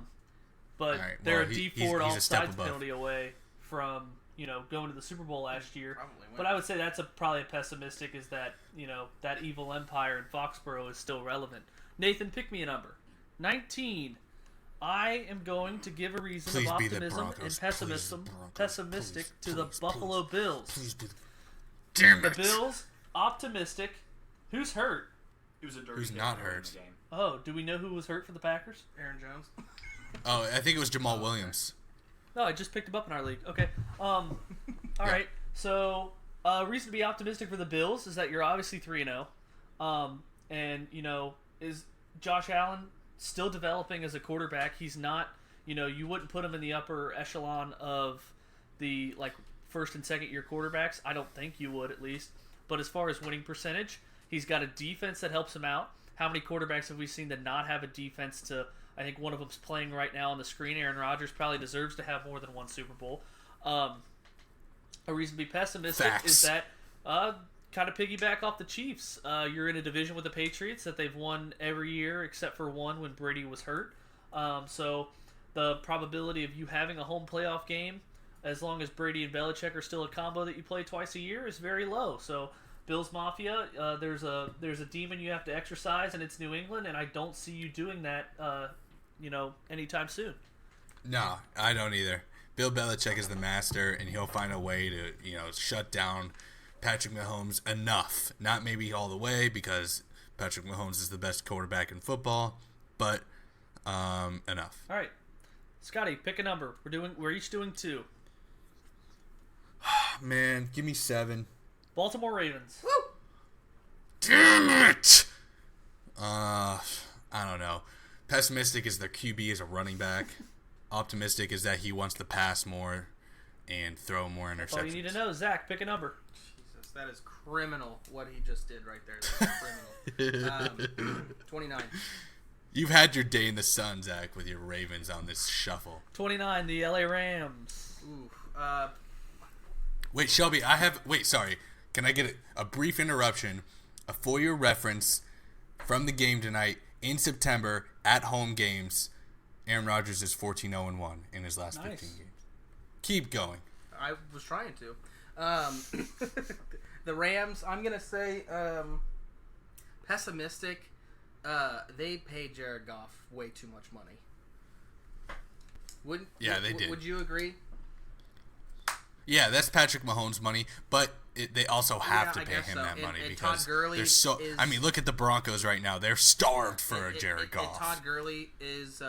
right, they're well, a D4 offsides penalty away from going to the Super Bowl last year. But I would say that's probably a pessimistic, is that that evil empire in Foxborough is still relevant. Nathan, pick me a number. 19. I am going to give a reason of optimism and pessimistic to the Buffalo Bills. Please be Damn it. The Bills, optimistic. Who's hurt? It was a dirty Who's not hurt? Game. Oh, do we know who was hurt for the Packers? Aaron Jones. Oh, I think it was Jamal Williams. No, I just picked him up in our league. Okay. All right. So, reason to be optimistic for the Bills is that you're obviously 3-0. And, is Josh Allen still developing as a quarterback? He's not, You wouldn't put him in the upper echelon of the first and second year quarterbacks. I don't think you would, at least. But as far as winning percentage, he's got a defense that helps him out. How many quarterbacks have we seen that not have a defense to? I think one of them's playing right now on the screen. Aaron Rodgers probably deserves to have more than one Super Bowl. A reason to be pessimistic is that kind of piggyback off the Chiefs. You're in a division with the Patriots that they've won every year except for one when Brady was hurt. So the probability of you having a home playoff game, as long as Brady and Belichick are still a combo that you play twice a year, is very low. So Bills Mafia, there's a demon you have to exercise, and it's New England, and I don't see you doing that, anytime soon. No, I don't either. Bill Belichick is the master, and he'll find a way to, shut down Patrick Mahomes enough. Not maybe all the way, because Patrick Mahomes is the best quarterback in football, but enough. All right, Scotty, pick a number. We're each doing 2. Man, give me 7. Baltimore Ravens. Woo! Damn it! I don't know. Pessimistic is their QB as a running back. Optimistic is that he wants to pass more and throw more interceptions. That's all you need to know. Zach, pick a number. Jesus, that is criminal what he just did right there. That's criminal. 29. You've had your day in the sun, Zach, with your Ravens on this shuffle. 29, the LA Rams. Ooh. Wait, Shelby, sorry. Can I get a brief interruption? For your reference, from the game tonight, in September, at home games, Aaron Rodgers is 14-0-1 in his last 15 games. Keep going. I was trying to. The Rams, I'm going to say pessimistic. They paid Jared Goff way too much money. They did. Would you agree? Yeah, that's Patrick Mahomes' money, but they also have to pay him that money because they're so. Look at the Broncos right now; they're starved for Jared Goff. Todd Gurley is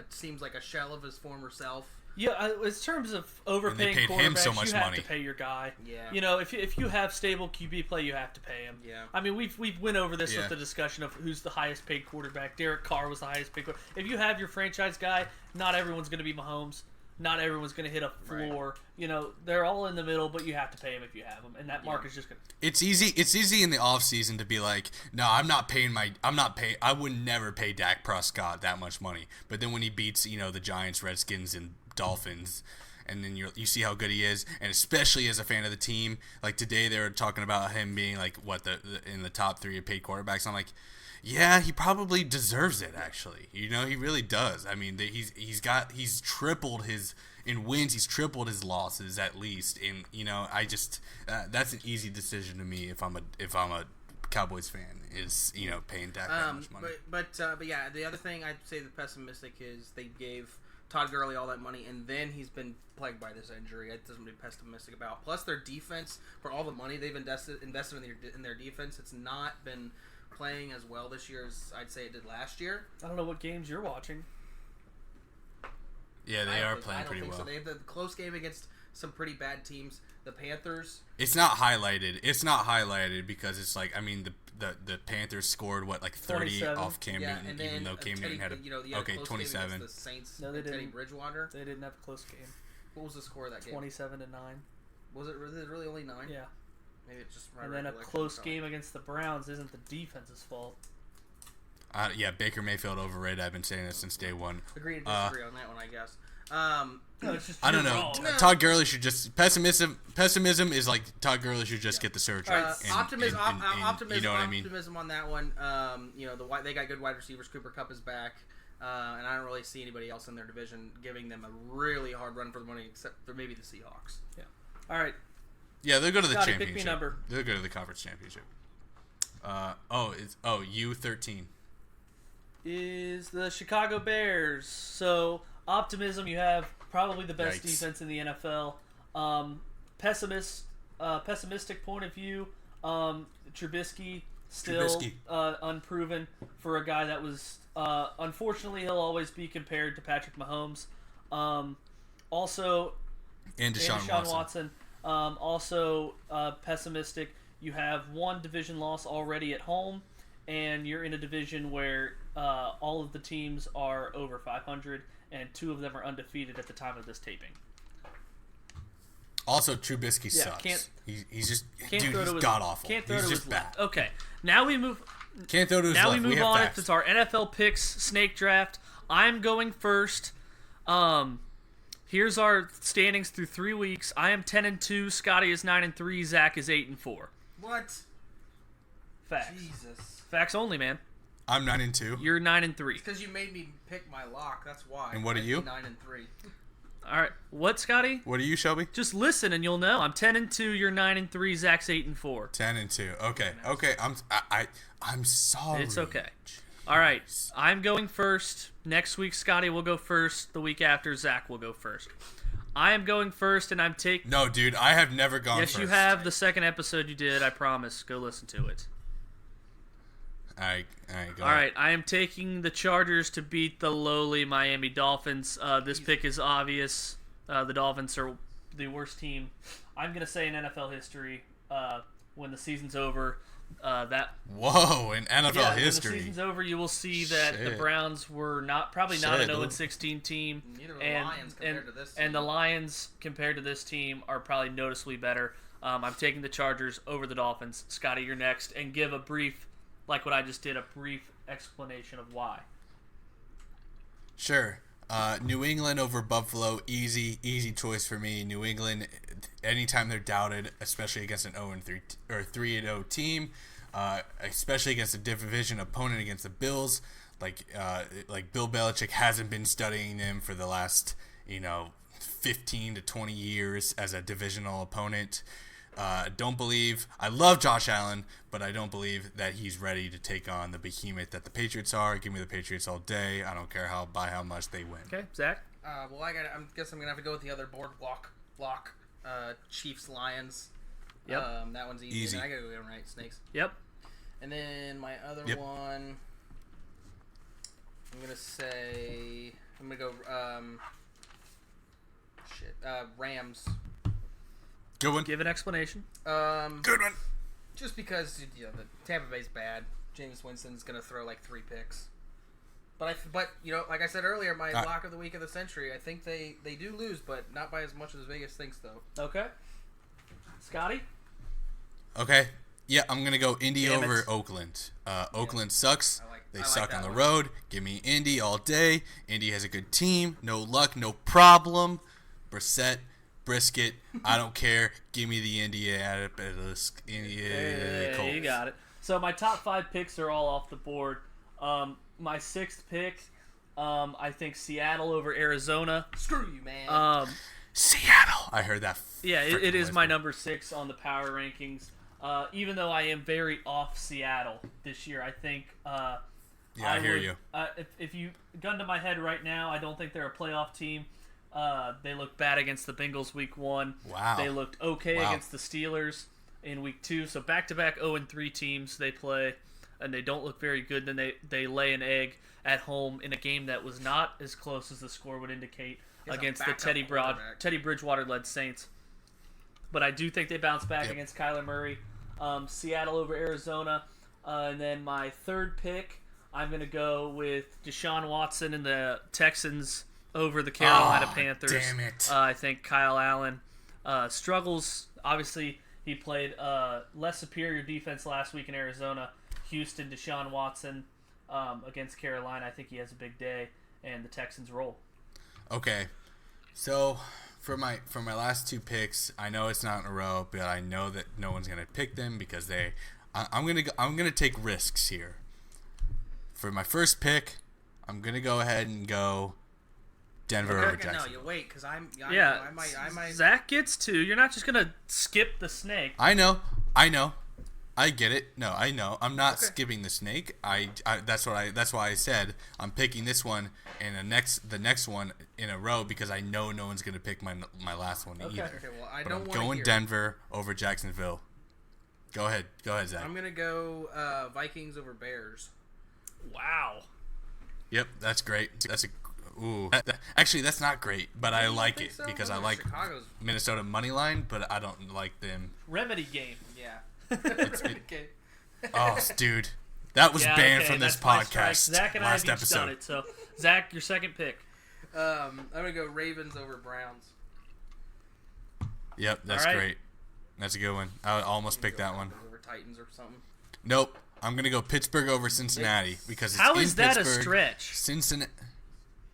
seems like a shell of his former self. Yeah, in terms of overpaying quarterbacks, him so much money. To pay your guy. Yeah. If you have stable QB play, you have to pay him. Yeah. We've went over this with the discussion of who's the highest paid quarterback. Derek Carr was the highest paid quarterback. If you have your franchise guy, not everyone's going to be Mahomes. Not everyone's going to hit a floor. Right. They're all in the middle, but you have to pay them if you have them, and that market's just going to... It's easy in the offseason to be like, no, I would never pay Dak Prescott that much money. But then when he beats, the Giants, Redskins, and Dolphins, and then you see how good he is, and especially as a fan of the team, like today they were talking about him being like, in the top 3 of paid quarterbacks. I'm like... Yeah, he probably deserves it. Actually, he really does. I mean, he's tripled his in wins. He's tripled his losses at least. And that's an easy decision to me if I'm a Cowboys fan is paying Dak that much money. But yeah, the other thing I'd say the pessimistic is they gave Todd Gurley all that money, and then he's been plagued by this injury. It doesn't be pessimistic about. Plus, their defense, for all the money they've invested in their defense, it's not been playing as well this year as I'd say it did last year. I don't know what games you're watching. Yeah, they are playing pretty well. So. They have the close game against some pretty bad teams. The Panthers. It's not highlighted. Because it's like the Panthers scored 30 off Cam Newton, even though Cam Newton had a 27. The Saints. No, they didn't. Teddy Bridgewater. They didn't have a close game. What was the score of that game? 27-9. Was it really only 9? Yeah. Maybe it's just and then a close game against the Browns isn't the defense's fault. Yeah, Baker Mayfield overrated. I've been saying this since day one. Agree to disagree on that one, I guess. No, it's just I don't know. Todd Gurley should just pessimism is like Todd Gurley should just get the surgery. Optimism. You know what I mean? Optimism on that one. They got good wide receivers. Cooper Kupp is back, and I don't really see anybody else in their division giving them a really hard run for the money, except for maybe the Seahawks. Yeah. All right. Yeah, they'll go to the Scotty, championship. Pick me a number. They'll go to the conference championship. U13 is the Chicago Bears. So optimism, you have probably the best defense in the NFL. Pessimistic point of view, Trubisky still unproven for a guy that was. Unfortunately, he'll always be compared to Patrick Mahomes. Also, and Deshaun Watson. Pessimistic. You have one division loss already at home, and you're in a division where all of the teams are over 500, and 2 of them are undefeated at the time of this taping. Also, Trubisky sucks. He's just he's god awful. Can't throw he's to just his bad. left. Okay, now we move. Can't throw to his left. left. Now we move on. It's our NFL picks snake draft. I'm going first. Here's our standings through 3 weeks. I am 10-2. Scotty is 9-3. Zach is 8-4. What? Facts. Jesus. Facts only, man. I'm 9-2. You're 9-3. It's because you made me pick my lock. That's why. And what are you? 9-3. All right. What, Scotty? What are you, Shelby? Just listen and you'll know. I'm 10-2. You're 9-3. Zach's 8-4. 10-2. Okay. Okay. I'm sorry. It's okay. All right. I'm going first. Next week, Scotty will go first. The week after, Zach will go first. I am going first, and I'm taking... No, dude. I have never gone first. Yes, you have. The second episode you did. I promise. Go listen to it. All right. Go All right. I am taking the Chargers to beat the lowly Miami Dolphins. This pick is obvious. The Dolphins are the worst team, I'm going to say, in NFL history. When the season's over... Whoa, in NFL history. When the season's over, you will see that the Browns were probably not an 0-16 team. Neither the Lions compared to this team. And the Lions compared to this team are probably noticeably better. I'm taking the Chargers over the Dolphins. Scotty, you're next, and give a brief, like what I just did, a brief explanation of why. Sure. New England over Buffalo, easy choice for me. New England, anytime they're doubted, especially against an 0-3 or 3-0 team, especially against a division opponent against the Bills, like Bill Belichick hasn't been studying them for the last 15 to 20 years as a divisional opponent. I love Josh Allen, but I don't believe that he's ready to take on the behemoth that the Patriots are. Give me the Patriots all day. I don't care by how much they win. Okay, Zach? I guess I'm going to have to go with the other board block. Chiefs, Lions. Yep. That one's easy. I got to go right, Snakes. Yep. And then my other one, I'm going to go, Rams. Good one. Give an explanation. Good one. Just because the Tampa Bay's bad. Jameis Winston's gonna throw like 3 picks. But like I said earlier, my lock of the week of the century. I think they do lose, but not by as much as Vegas thinks, though. Okay. Scotty. Okay. Yeah, I'm gonna go Indy over Oakland. Oakland sucks. They suck on the road. Give me Indy all day. Indy has a good team. No luck, no problem. Brissett. Brisket, I don't care. Give me the Indianapolis. You got it. So my top 5 picks are all off the board. My 6th pick, I think Seattle over Arizona. Screw you, man. Seattle. I heard that. Yeah, it is my number 6 on the power rankings. Even though I am very off Seattle this year, I think. I hear you. If you gun to my head right now, I don't think they're a playoff team. They looked bad against the Bengals week 1. Wow. They looked okay against the Steelers in week 2. So back-to-back 0-3 teams they play, and they don't look very good. Then they lay an egg at home in a game that was not as close as the score would indicate against the Teddy Bridgewater-led Saints. But I do think they bounce back against Kyler Murray. Seattle over Arizona. And then my 3rd pick, I'm going to go with Deshaun Watson and the Texans over the Carolina Panthers. Damn it. I think Kyle Allen struggles. Obviously, he played less superior defense last week in Arizona. Houston, Deshaun Watson against Carolina. I think he has a big day, and the Texans roll. Okay. So for my last 2 picks, I know it's not in a row, but I know that no one's gonna pick them because I'm gonna take risks here. For my first pick, I'm gonna go ahead and go Denver over Jacksonville. No, you wait, because I might. Zach gets 2. You're not just gonna skip the snake. I know. I get it. No, I know. I'm not skipping the snake. That's why I said I'm picking this one and the next one in a row because I know no one's gonna pick my last one either. Okay, well, I'm going Denver over Jacksonville. Go ahead, Zach. I'm gonna go Vikings over Bears. Wow. Yep, that's great. Actually, that's not great, but I like it because I like Minnesota money line, but I don't like them. Remedy game. Yeah. Dude, that was banned from this podcast. Zach and I have each done it. So, Zach, your second pick. I'm gonna go Ravens over Browns. Yep, that's great. That's a good one. I almost picked that one. Over Titans or something. Nope. I'm gonna go Pittsburgh over Cincinnati because it's how in is that Pittsburgh. A stretch? Cincinnati.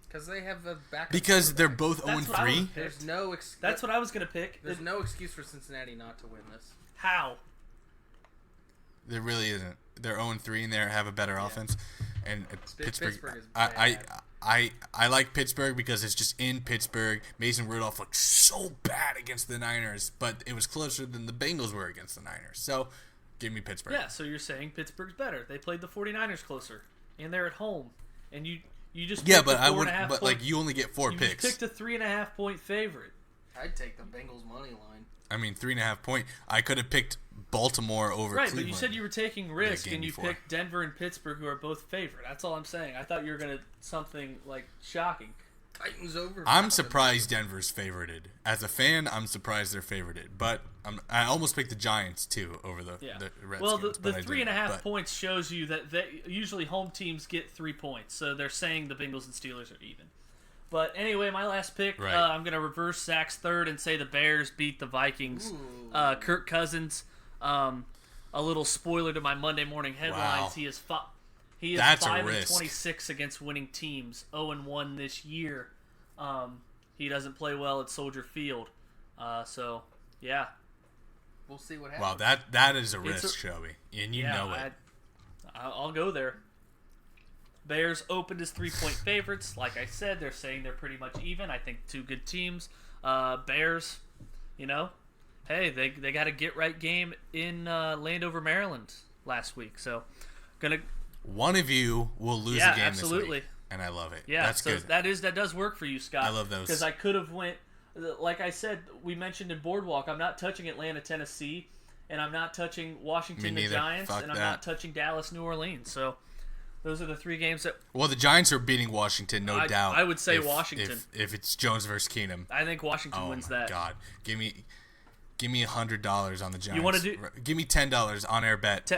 Because they have a backup. Because they're both 0-3. There's no. That's what I was gonna pick. There's no excuse for Cincinnati not to win this. How? There really isn't. They're 0-3 and they have a better offense. And Pittsburgh is bad. I like Pittsburgh because it's just in Pittsburgh. Mason Rudolph looked so bad against the Niners, but it was closer than the Bengals were against the Niners. So, give me Pittsburgh. Yeah, so you're saying Pittsburgh's better. They played the 49ers closer, and they're at home. And you just but I would. But like you only get 4 picks. You just picked a 3.5 point favorite. I'd take the Bengals money line. I mean, 3.5 point. I could have picked Baltimore over Cleveland. Right, but you said you were taking risk, and you picked Denver and Pittsburgh, who are both favorite. That's all I'm saying. I thought you were going to something like shocking. Titans over. I'm surprised Denver's favorited. As a fan, I'm surprised they're favorited. But I almost picked the Giants too over the Redskins. Well, the 3.5 points shows you that usually home teams get 3 points, so they're saying the Bengals and Steelers are even. But anyway, my last pick, I'm going to reverse Zach's third and say the Bears beat the Vikings. Kirk Cousins, a little spoiler to my Monday morning headlines. Wow. He is 5-26 against winning teams, 0-1 this year. He doesn't play well at Soldier Field. So, yeah. We'll see what happens. Wow, that is a risk, Shelby. And you know it. I'll go there. Bears opened as 3-point favorites. Like I said, they're saying they're pretty much even. I think two good teams. Bears, hey, they got a get-right game in Landover, Maryland last week. So, one of you will lose a game absolutely. This week. And I love it. Yeah, that's good. That does work for you, Scott. I love those. Because I could have went, like I said, we mentioned in Boardwalk, I'm not touching Atlanta, Tennessee, and I'm not touching Washington, the Giants, and I'm not touching Dallas, New Orleans. So those are the 3 games that... Well, the Giants are beating Washington, no doubt. I would say Washington. If it's Jones versus Keenum. I think Washington wins that. Oh, my God. Give me $100 on the Giants. You want to do... Give me $10 on-air bet.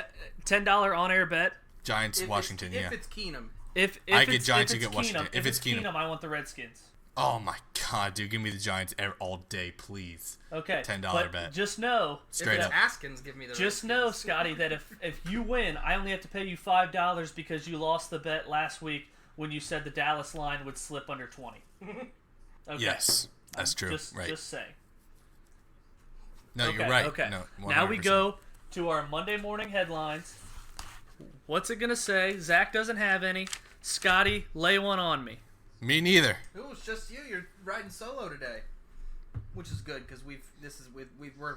$10 on-air bet? Giants, Washington, If it's Keenum. If I get Giants, you get Washington. If it's Keenum, I want the Redskins. Oh, my God, dude. Give me the Giants all day, please. Okay. $10 bet. Just know... Straight up. Haskins, give me the Just know, Scotty, that if you win, I only have to pay you $5 because you lost the bet last week when you said the Dallas line would slip under 20. Okay. Yes, that's true. Just say. No, you're right. Okay. No, now we go to our Monday morning headlines. What's it going to say? Zach doesn't have any. Scotty, lay one on me. Me neither. It was just you. You're riding solo today, which is good because we're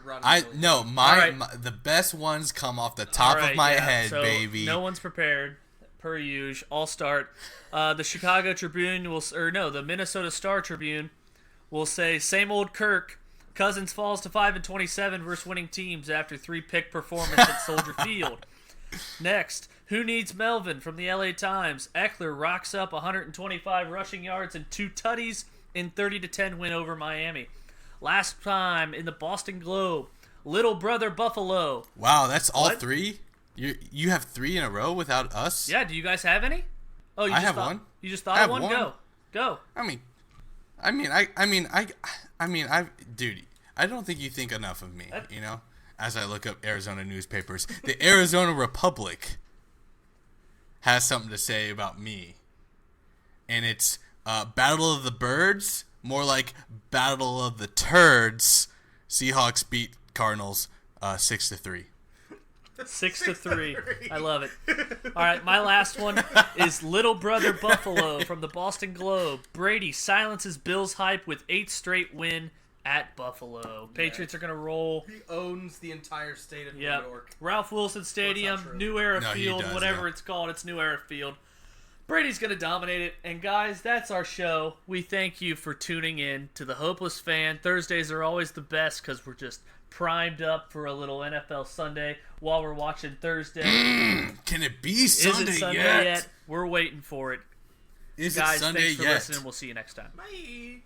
running. The best ones come off the top of my head, so baby. No one's prepared, per usual. I'll start. The Chicago Tribune the Minnesota Star Tribune will say same old Kirk. Cousins falls to 5-27 versus winning teams after 3-pick performance at Soldier Field. Next, who needs Melvin from the LA Times? Eckler rocks up 125 rushing yards and 2 tutties in 30-10 win over Miami. Last time in the Boston Globe, Little Brother Buffalo. Wow, that's all 3? You have 3 in a row without us? Yeah, do you guys have any? Oh, I have one. You just thought of one? Go. Dude, I don't think you think enough of me, as I look up Arizona newspapers. The Arizona Republic has something to say about me. And it's Battle of the Birds, more like Battle of the Turds. Seahawks beat Cardinals 6-3. 6-3. I love it. All right, my last one is Little Brother Buffalo from the Boston Globe. Brady silences Bills hype with 8th straight win at Buffalo. Patriots are going to roll. He owns the entire state of New York. Ralph Wilson Stadium, New Era Field, whatever it's called. It's New Era Field. Brady's going to dominate it. And guys, that's our show. We thank you for tuning in to The Hopeless Fan. Thursdays are always the best because we're just primed up for a little NFL Sunday while we're watching Thursday. Can it be Sunday, Is it Sunday yet? We're waiting for it. Is guys, it Sunday thanks for yet? listening. We'll see you next time. Bye.